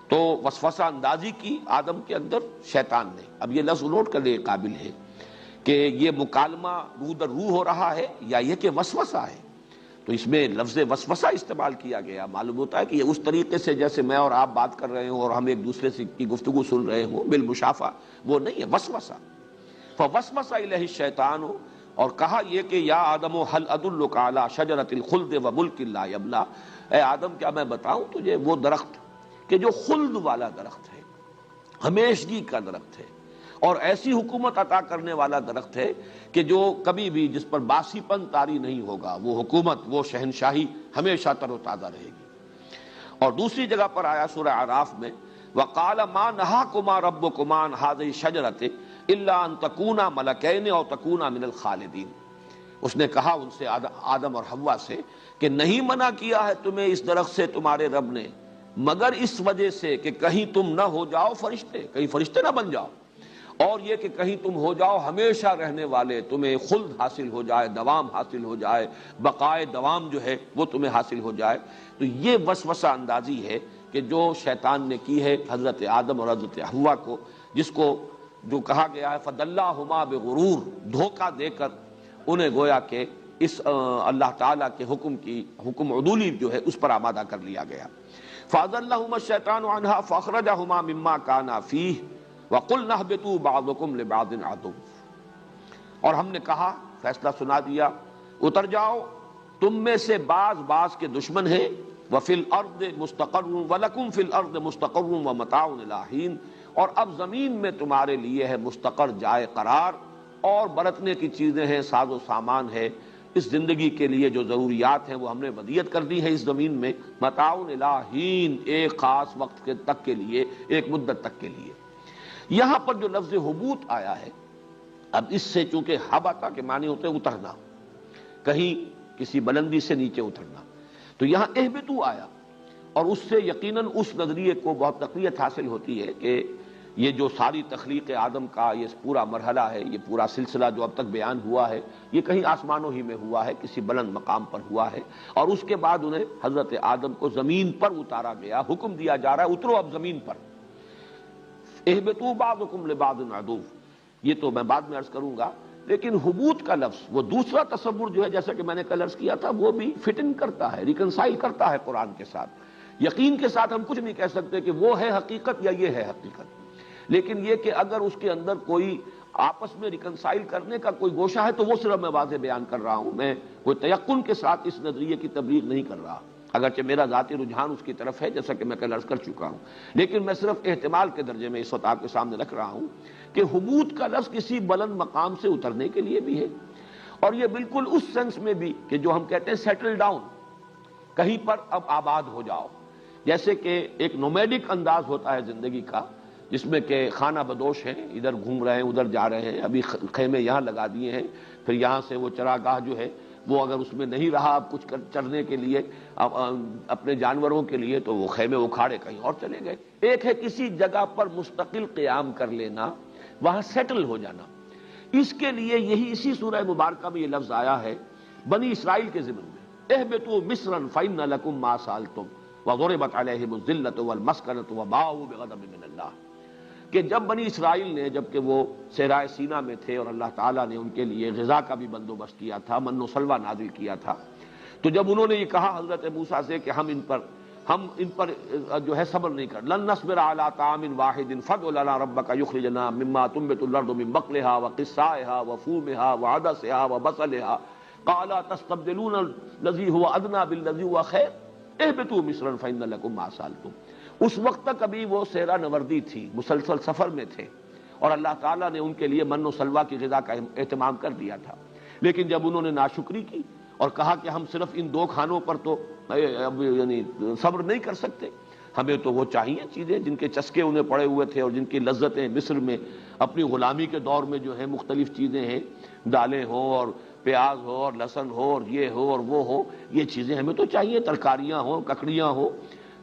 تو وسوسہ اندازی کی آدم کے اندر شیطان نے۔ اب یہ لفظ نوٹ کرنے کے قابل ہے کہ یہ مکالمہ روح در روح ہو رہا ہے یا یہ کہ وسوسہ ہے، تو اس میں لفظ وسوسہ استعمال کیا گیا۔ معلوم ہوتا ہے کہ یہ اس طریقے سے جیسے میں اور آپ بات کر رہے ہوں اور ہم ایک دوسرے سے کی گفتگو سن رہے ہوں بالمشافہ، وہ نہیں ہے وسوسہ۔ فوسوس الیہ الشیطان، اور کہا یہ کہ یا آدم هل ادلک علی شجرۃ الخلد وملک لا یبلی، اے آدم کیا میں بتاؤں تجھے وہ درخت کہ جو خلد والا درخت ہے، ہمیشگی کا درخت ہے، اور ایسی حکومت عطا کرنے والا درخت ہے کہ جو کبھی بھی جس پر باسی پن طاری نہیں ہوگا، وہ حکومت، وہ شہنشاہی ہمیشہ تر و تازہ رہے گی۔ اور دوسری جگہ پر آیا سورہ اعراف میں وقال ما نہاکما ربکما عن هذه الشجرۃ الا ان تکونا ملکین او تکونا من الخالدین، اس نے کہا ان سے آدم اور حوا سے کہ نہیں منع کیا ہے تمہیں اس درخت سے تمہارے رب نے مگر اس وجہ سے کہ کہیں تم نہ ہو جاؤ فرشتے، کہیں فرشتے نہ بن جاؤ، اور یہ کہ کہیں تم ہو جاؤ ہمیشہ رہنے والے، تمہیں خلد حاصل ہو جائے، دوام حاصل ہو جائے، بقائے دوام جو ہے وہ تمہیں حاصل ہو جائے۔ تو یہ وسوسہ اندازی ہے کہ جو شیطان نے کی ہے حضرت آدم اور حضرت حوا کو، جس کو جو کہا گیا ہے فَدَلَّاهُمَا بِغُرُورٍ، دھوکہ دے کر انہیں گویا کہ اس اللہ تعالیٰ کے حکم عدولی جو ہے اس پر آمادہ کر لیا گیا۔ فَأَزَلَّهُمَا الشَّيْطَانُ عَنْهَا فَأَخْرَجَهُمَا مِمَّا كَانَا فِيهِ وَقُلْنَا اهْبِطُوا بَعْضُكُمْ لِبَعْضٍ عَدُوٌّ، اور ہم نے کہا، فیصلہ سنا دیا، اتر جاؤ، تم میں سے بعض کے دشمن ہیں، وَفِي الْأَرْضِ مُسْتَقَرٌّ وَلَكُمْ فِي الْأَرْضِ مُسْتَقَرٌّ وَمَتَاعٌ إِلَىٰ حِينٍ، اور اب زمین میں تمہارے لیے ہے مستقر، جائے قرار، اور برتنے کی چیزیں ہیں، ساز و سامان ہے، اس زندگی کے لیے جو ضروریات ہیں وہ ہم نے ودیعت کر دی ہے اس زمین میں، متاع الی حین، ایک خاص وقت تک کے لیے، ایک مدت تک کے لیے۔ یہاں پر جو لفظ حبوط آیا ہے، اب اس سے چونکہ حبطہ کے معنی ہوتے ہیں اترنا، کہیں کسی بلندی سے نیچے اترنا، تو یہاں اہبطوا آیا، اور اس سے یقیناً اس نظریے کو بہت تقویت حاصل ہوتی ہے کہ یہ جو ساری تخلیق آدم کا یہ پورا مرحلہ ہے، یہ پورا سلسلہ جو اب تک بیان ہوا ہے، یہ کہیں آسمانوں ہی میں ہوا ہے، کسی بلند مقام پر ہوا ہے، اور اس کے بعد انہیں حضرت آدم کو زمین پر اتارا گیا، حکم دیا جا رہا ہے اترو اب زمین پر۔ اہبطوا بعضکم لبعض عدو، یہ تو میں بعد میں عرض کروں گا، لیکن حبوط کا لفظ وہ دوسرا تصور جو ہے، جیسا کہ میں نے کل عرض کیا تھا، وہ بھی فٹ ان کرتا ہے، ریکنسائل کرتا ہے قرآن کے ساتھ۔ یقین کے ساتھ ہم کچھ نہیں کہہ سکتے کہ وہ ہے حقیقت یا یہ ہے حقیقت، لیکن یہ کہ اگر اس کے اندر کوئی آپس میں ریکنسائل کرنے کا کوئی گوشہ ہے تو وہ صرف میں واضح بیان کر رہا ہوں، میں کوئی تیقن کے ساتھ اس نظریے کی تبلیغ نہیں کر رہا، اگرچہ میرا ذاتی رجحان اس کی طرف ہے جیسا کہ میں کل عرض کر چکا ہوں، لیکن میں صرف احتمال کے درجے میں اس وقت آپ کے سامنے رکھ رہا ہوں کہ حبوط کا لفظ کسی بلند مقام سے اترنے کے لیے بھی ہے، اور یہ بالکل اس سینس میں بھی کہ جو ہم کہتے ہیں سیٹل ڈاؤن، کہیں پر اب آباد ہو جاؤ، جیسے کہ ایک نومیڈک انداز ہوتا ہے زندگی کا، جس میں کہ خانہ بدوش ہیں، ادھر گھوم رہے ہیں ادھر جا رہے ہیں، ابھی خیمے یہاں لگا دیے ہیں، پھر یہاں سے وہ چراگاہ جو ہے وہ اگر اس میں نہیں رہا اب کچھ چرنے کے لیے اپنے جانوروں کے لیے، تو وہ خیمے اکھاڑے کہیں اور چلے گئے۔ ایک ہے کسی جگہ پر مستقل قیام کر لینا، وہاں سیٹل ہو جانا، اس کے لیے یہی اسی سورہ مبارکہ میں یہ لفظ آیا ہے بنی اسرائیل کے ضمن میں، اہبطوا مصرا فإن لكم ما سألتم وضربت عليهم الذلة والمسكنة وباءوا بغضب من اللہ، کہ جب بنی اسرائیل نے، جبکہ وہ صحرائے سینا میں تھے اور اللہ تعالیٰ نے ان کے لیے غذا کا بھی بندوبست کیا تھا، من و سلوہ نازل کیا تھا، تو جب انہوں نے یہ کہا حضرت موسیٰ سے کہ ہم ان پر جو ہے صبر نہیں کر، لن نصبر علی طعام واحد فادع لنا ربک یخرج لنا مما تنبت الارض من بقلها وقثائها وفومها وعدسها وبصلها قال تستبدلون الذی هو ادنی بالذی هو خیر اہبطوا مصرا فإن لكم ما سألتم۔ اس وقت تک ابھی وہ سیرا نوردی تھی، مسلسل سفر میں تھے، اور اللہ تعالیٰ نے ان کے لیے من و سلوہ کی غذا کا اہتمام کر دیا تھا، لیکن جب انہوں نے ناشکری کی اور کہا کہ ہم صرف ان دو کھانوں پر تو یعنی صبر نہیں کر سکتے، ہمیں تو وہ چاہیے چیزیں جن کے چسکے انہیں پڑے ہوئے تھے اور جن کی لذتیں مصر میں اپنی غلامی کے دور میں جو ہے مختلف چیزیں ہیں، دالیں ہوں اور پیاز ہو اور لہسن ہو اور یہ ہو اور وہ ہو، یہ چیزیں ہمیں تو چاہیے، ترکاریاں ہوں، ککڑیاں ہوں،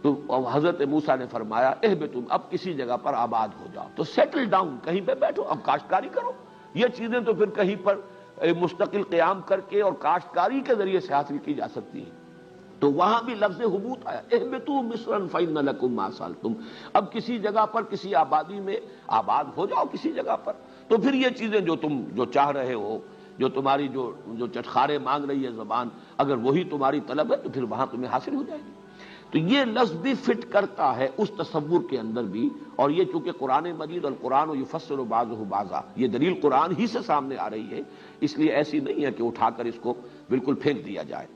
تو حضرت موسیٰ نے فرمایا اہبطوا، اب کسی جگہ پر آباد ہو جاؤ، تو سیٹل ڈاؤن، کہیں پہ بیٹھو، اب کاشتکاری کرو۔ یہ چیزیں تو پھر کہیں پر مستقل قیام کر کے اور کاشتکاری کے ذریعے سے حاصل کی جا سکتی ہیں۔ تو وہاں بھی لفظ حبوط آیا، اہبطوا مصرا فإن لکم ما سألتم، اب کسی جگہ پر کسی آبادی میں آباد ہو جاؤ کسی جگہ پر، تو پھر یہ چیزیں جو تم جو چاہ رہے ہو، جو تمہاری جو چٹخارے مانگ رہی ہے زبان، اگر وہی تمہاری طلب ہے تو پھر وہاں تمہیں حاصل ہو جائے گی۔ تو یہ لفظ بھی فٹ کرتا ہے اس تصور کے اندر بھی، اور یہ چونکہ قرآن مجید القرآن یفسر بعضہ بعضا، یہ دلیل قرآن ہی سے سامنے آ رہی ہے، اس لیے ایسی نہیں ہے کہ اٹھا کر اس کو بالکل پھینک دیا جائے۔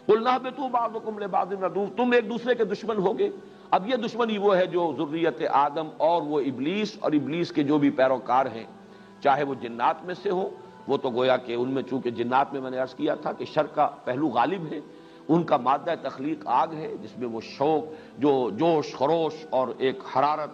قُلْنَا اهْبِطُوا بَعْضُكُمْ لِبَعْضٍ عَدُوٌّ، تم ایک دوسرے کے دشمن ہوگے۔ اب یہ دشمنی وہ ہے جو ذریت آدم اور وہ ابلیس اور ابلیس کے جو بھی پیروکار ہیں، چاہے وہ جنات میں سے ہوں، وہ تو گویا کہ ان میں چونکہ جنات میں نے عرض کیا تھا کہ شر کا پہلو غالب ہے، ان کا مادہ تخلیق آگ ہے، جس میں وہ شوق، جو جوش خروش اور ایک حرارت،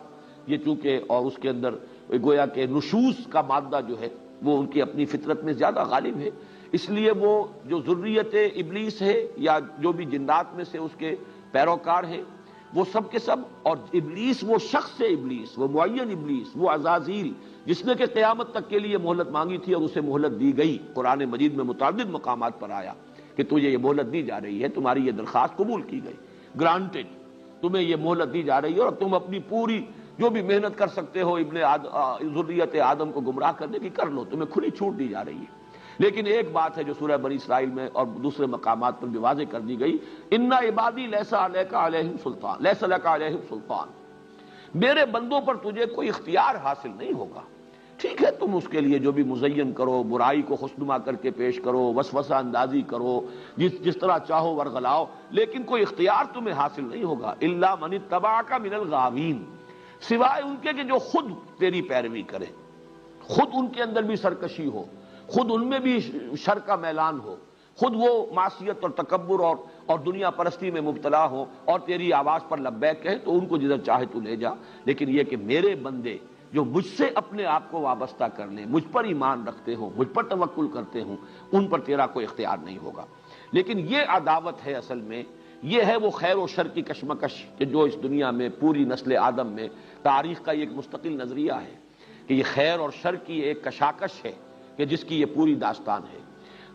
یہ چونکہ اور اس کے اندر گویا کہ نشوز کا مادہ جو ہے وہ ان کی اپنی فطرت میں زیادہ غالب ہے، اس لیے وہ جو ذریت ابلیس ہے یا جو بھی جنات میں سے اس کے پیروکار ہیں، وہ سب کے سب، اور ابلیس وہ شخص ابلیس، وہ معین ابلیس، وہ عزازیل جس نے کہ قیامت تک کے لیے مہلت مانگی تھی اور اسے مہلت دی گئی، قرآن مجید میں متعدد مقامات پر آیا کہ تجھے یہ مہلت دی جا رہی ہے، تمہاری یہ درخواست قبول کی گئی، گرانٹڈ، تمہیں یہ مہلت دی جا رہی ہے، اور تم اپنی پوری جو بھی محنت کر سکتے ہو ذریت آدم کو گمراہ کرنے کی کر لو، تمہیں کھلی چھوٹ دی جا رہی ہے۔ لیکن ایک بات ہے جو سورہ بنی اسرائیل میں اور دوسرے مقامات پر بھی واضح کر دی گئی، ان عبادی لیس علیک علیہم سلطان، لیس لک علیہم سلطان، میرے بندوں پر تجھے کوئی اختیار حاصل نہیں ہوگا۔ ٹھیک ہے، تم اس کے لیے جو بھی مزین کرو، برائی کو خوشنما کر کے پیش کرو، وسوسہ اندازی کرو، جس طرح چاہو ورغلاؤ، لیکن کوئی اختیار تمہیں حاصل نہیں ہوگا، الا من اتبعک من الغاوین، سوائے ان کے کہ جو خود تیری پیروی کرے، خود ان کے اندر بھی سرکشی ہو، خود ان میں بھی شر کا میلان ہو، خود وہ معصیت اور تکبر اور دنیا پرستی میں مبتلا ہو اور تیری آواز پر لبیک کہے، تو ان کو جدھر چاہے تو لے جا، لیکن یہ کہ میرے بندے جو مجھ سے اپنے آپ کو وابستہ کر لیں، مجھ پر ایمان رکھتے ہوں، مجھ پر توکل کرتے ہوں، ان پر تیرا کوئی اختیار نہیں ہوگا۔ لیکن یہ عداوت ہے، اصل میں یہ ہے وہ خیر و شر کی کشمکش کہ جو اس دنیا میں پوری نسل آدم میں تاریخ کا ایک مستقل نظریہ ہے کہ یہ خیر اور شر کی ایک کشاکش ہے کہ جس کی یہ پوری داستان ہے۔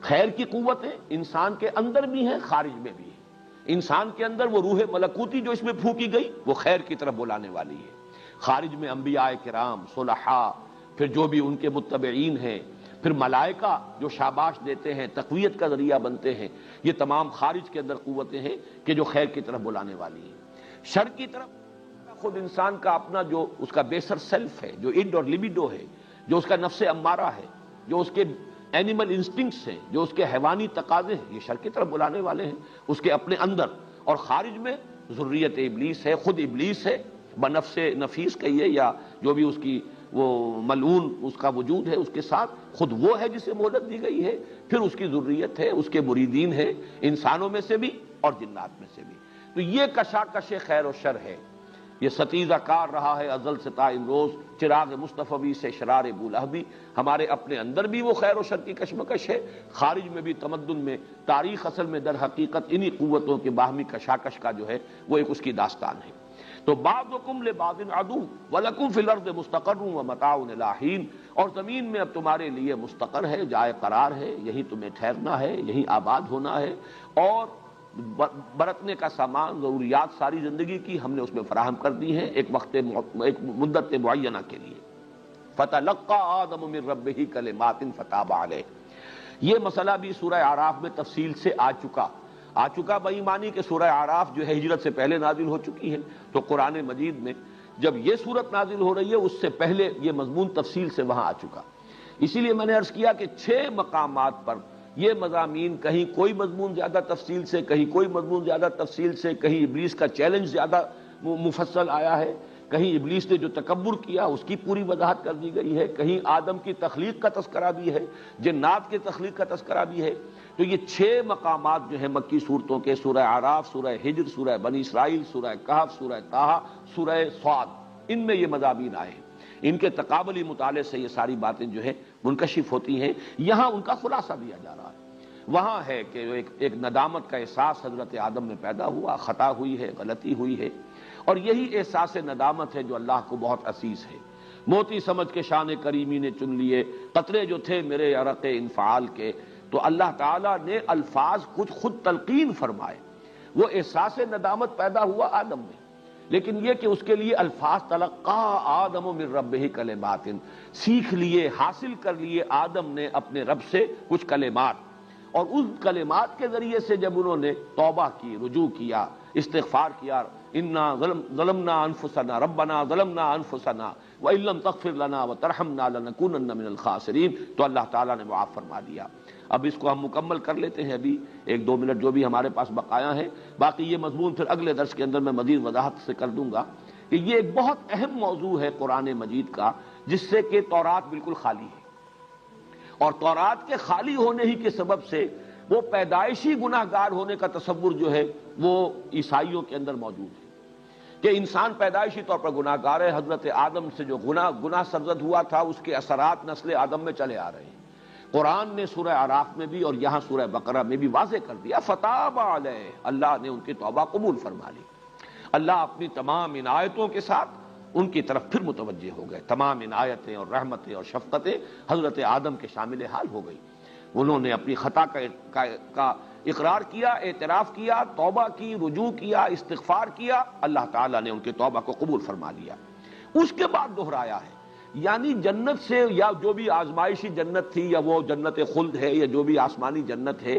خیر کی قوتیں انسان کے اندر بھی ہیں، خارج میں بھی ہیں۔ انسان کے اندر وہ روح ملکوتی جو اس میں پھونکی گئی وہ خیر کی طرف بلانے والی ہے، خارج میں انبیاء کرام، صلحاء، پھر جو بھی ان کے متبعین ہیں، پھر ملائکہ جو شاباش دیتے ہیں، تقویت کا ذریعہ بنتے ہیں، یہ تمام خارج کے اندر قوتیں ہیں کہ جو خیر کی طرف بلانے والی ہیں۔ شر کی طرف خود انسان کا اپنا جو اس کا بیسر سیلف ہے، جو اڈ اور لبیڈو ہے، جو اس کا نفس امارہ ہے، جو اس کے اینیمل انسٹنکٹس ہیں، جو اس کے حیوانی تقاضے ہیں، یہ شر کی طرف بلانے والے ہیں اس کے اپنے اندر، اور خارج میں ذریت ابلیس ہے، خود ابلیس ہے، بنفس نفیس کہیے یا جو بھی اس کی وہ ملعون اس کا وجود ہے، اس کے ساتھ خود وہ ہے جسے مہلت دی گئی ہے، پھر اس کی ذریت ہے، اس کے مریدین ہیں، انسانوں میں سے بھی اور جنات میں سے بھی۔ تو یہ کشاکش خیر و شر ہے، یہ ستیزہ کار رہا ہے ازل سے تا امروز، چراغ مصطفی سے شرار بولہبی، ہمارے اپنے اندر بھی وہ خیر و شر کی کشمکش ہے، خارج میں بھی تمدن میں، تاریخ اصل میں در حقیقت انہی قوتوں کے باہمی کشاکش کا جو ہے وہ ایک اس کی داستان ہے۔ تو بعضکم لبعض عدو ولکم فی الارض مستقر ومتاع الی حین، اور زمین میں اب تمہارے لیے مستقر ہے، جائے قرار ہے، یہی تمہیں ٹھہرنا ہے، یہی آباد ہونا ہے، اور برتنے کا سامان، ضروریات ساری زندگی کی ہم نے اس میں فراہم کر دی ہیں ایک ایک مدت معینہ کے لیے۔ فتلقى آدم من ربہ کلمات فتاب علیہ، یہ مسئلہ بھی سورہ اعراف میں تفصیل سے آ چکا بےایمانی کہ سورہ اعراف جو ہے ہجرت سے پہلے نازل ہو چکی ہے، تو قرآن مجید میں جب یہ سورت نازل ہو رہی ہے اس سے پہلے یہ مضمون تفصیل سے وہاں آ چکا، اسی لیے میں نے عرض کیا کہ 6 مقامات پر یہ مضامین، کہیں کوئی مضمون زیادہ تفصیل سے، کہیں کوئی مضمون زیادہ تفصیل سے، کہیں ابلیس کا چیلنج زیادہ مفصل آیا ہے، کہیں ابلیس نے جو تکبر کیا اس کی پوری وضاحت کر دی گئی ہے، کہیں آدم کی تخلیق کا تذکرہ بھی ہے، جنات کی تخلیق کا تذکرہ بھی ہے۔ تو یہ 6 مقامات جو ہیں مکی صورتوں کے، سورہ اعراف، سورہ ہجر، سورہ بنی اسرائیل، سورہ کہف، سورہ طٰہٰ، سورہ صاد، ان میں یہ مضامین آئے ہیں، ان کے تقابلی مطالعے سے یہ ساری باتیں جو ہے منکشف ہوتی ہیں، یہاں ان کا خلاصہ دیا جا رہا ہے۔ وہاں ہے کہ ایک ندامت کا احساس حضرت آدم میں پیدا ہوا، خطا ہوئی ہے، غلطی ہوئی ہے، اور یہی احساس ندامت ہے جو اللہ کو بہت عزیز ہے۔ موتی سمجھ کے شان کریمی نے چن لیے قطرے جو تھے میرے عرق انفعال کے، تو اللہ تعالیٰ نے الفاظ خود تلقین فرمائے۔ وہ احساس ندامت پیدا ہوا آدم میں، لیکن یہ کہ اس کے لیے الفاظ تلقا آدم من ربہ کلمات، سیکھ لیے، حاصل کر لیے آدم نے اپنے رب سے کچھ کلمات، اور ان کلمات کے ذریعے سے جب انہوں نے توبہ کی، رجوع کیا، استغفار کیا، انا ظلمنا انفسنا ربنا ظلمنا انفسنا وان لم تغفر لنا وترحمنا لنکونن من الخاسرین، تو اللہ تعالیٰ نے معاف فرما دیا۔ اب اس کو ہم مکمل کر لیتے ہیں، ابھی 1-2 منٹ جو بھی ہمارے پاس بقایا ہیں، باقی یہ مضمون پھر اگلے درس کے اندر میں مزید وضاحت سے کر دوں گا کہ یہ ایک بہت اہم موضوع ہے قرآن مجید کا، جس سے کہ تورات بالکل خالی ہے، اور تورات کے خالی ہونے ہی کے سبب سے وہ پیدائشی گناہ گار ہونے کا تصور جو ہے وہ عیسائیوں کے اندر موجود ہے کہ انسان پیدائشی طور پر گناہ گار ہے۔ حضرت آدم سے جو گناہ سرزد ہوا تھا اس کے اثرات نسل آدم میں چلے آ رہے ہیں۔ قرآن نے سورہ اعراف میں بھی اور یہاں سورہ بقرہ میں بھی واضح کر دیا، فتاب علیہ، اللہ نے ان کی توبہ قبول فرما لی۔ اللہ اپنی تمام عنایتوں کے ساتھ ان کی طرف پھر متوجہ ہو گئے، تمام عنایتیں اور رحمتیں اور شفقتیں حضرت آدم کے شامل حال ہو گئی۔ انہوں نے اپنی خطا کا اقرار کیا، اعتراف کیا، توبہ کی، رجوع کیا، استغفار کیا، اللہ تعالیٰ نے ان کی توبہ کو قبول فرما لیا۔ اس کے بعد دہرایا ہے، یعنی جنت سے، یا جو بھی آزمائشی جنت تھی، یا وہ جنت خلد ہے، یا جو بھی آسمانی جنت ہے،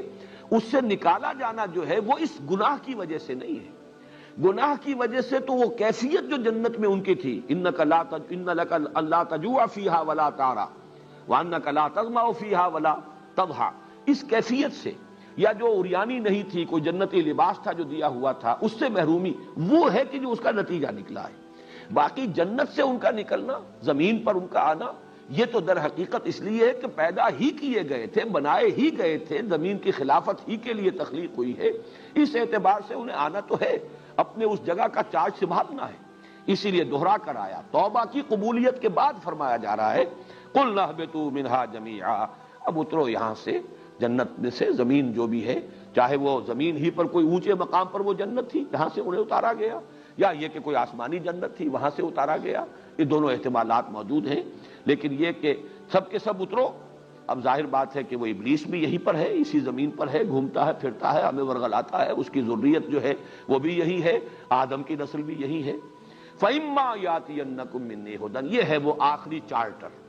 اس سے نکالا جانا جو ہے وہ اس گناہ کی وجہ سے نہیں ہے۔ گناہ کی وجہ سے تو وہ کیفیت جو جنت میں ان کی تھی، انک لک لا تجوع فیہا ولا تعری وانک لا تظمأ فیہا ولا تضحی، اس کیفیت سے، یا جو عریانی نہیں تھی، کوئی جنتی لباس تھا جو دیا ہوا تھا، اس سے محرومی، وہ ہے کہ جو اس کا نتیجہ نکلا ہے۔ باقی جنت سے ان کا نکلنا، زمین پر ان کا آنا، یہ تو در حقیقت اس لیے ہے کہ پیدا ہی کیے گئے تھے، بنائے ہی گئے تھے، زمین کی خلافت ہی کے لیے تخلیق ہوئی ہے، اس اعتبار سے انہیں آنا تو ہے، اپنے اس جگہ کا چارج سنبھالنا ہے، اسی لیے دوہرا کر آیا۔ توبہ کی قبولیت کے بعد فرمایا جا رہا ہے قُلْ اهْبِطُوا مِنْهَا جَمِيعًا، اب اترو یہاں سے، جنت میں سے، زمین جو بھی ہے، چاہے وہ زمین ہی پر کوئی اونچے مقام پر وہ جنت تھی جہاں سے انہیں اتارا گیا، یا یہ کہ کوئی آسمانی جنت تھی وہاں سے اتارا گیا، یہ دونوں احتمالات موجود ہیں، لیکن یہ کہ سب کے سب اترو، اب ظاہر بات ہے کہ وہ ابلیس بھی یہیں پر ہے، اسی زمین پر ہے، گھومتا ہے، پھرتا ہے، ہمیں ورغلاتا ہے، اس کی ذریت جو ہے وہ بھی یہی ہے، آدم کی نسل بھی یہی ہے۔ فَإِمَّا يَأْتِيَنَّكُم مِّنِّي هُدًى، یہ ہے وہ آخری چارٹر،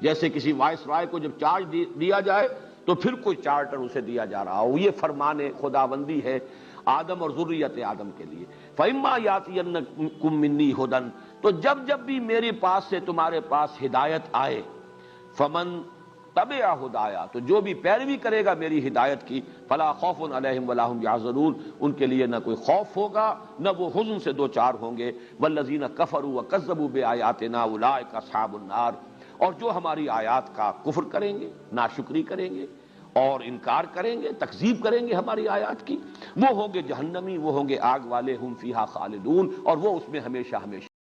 جیسے کسی وائس رائے کو جب چارج دیا جائے تو پھر کوئی چارٹر اسے دیا جا رہا ہو، یہ فرمان خداوندی ہے آدم اور ذریت آدم کے لیے۔ فَإِمَّا يَأْتِيَنَّكُم مِّنِّي هُدًى، تو جب بھی میرے پاس سے تمہارے پاس ہدایت آئے، فَمَن تَبِعَ ہدایا، تو جو بھی پیروی کرے گا میری ہدایت کی، فَلَا خَوْفٌ عَلَيْهِمْ وَلَا هُمْ يَحْزَنُونَ، ان کے لیے نہ کوئی خوف ہوگا نہ وہ حزن سے دوچار ہوں گے۔ وَالَّذِينَ كَفَرُوا وَكَذَّبُوا بِآيَاتِنَا أُولَٰئِكَ أَصْحَابُ النَّارِ، اور جو ہماری آیات کا کفر کریں گے، ناشکری کریں گے اور انکار کریں گے، تکذیب کریں گے ہماری آیات کی، وہ ہوں گے جہنمی، وہ ہوں گے آگ والے، ہم فیہا خالدون، اور وہ اس میں ہمیشہ ہمیشہ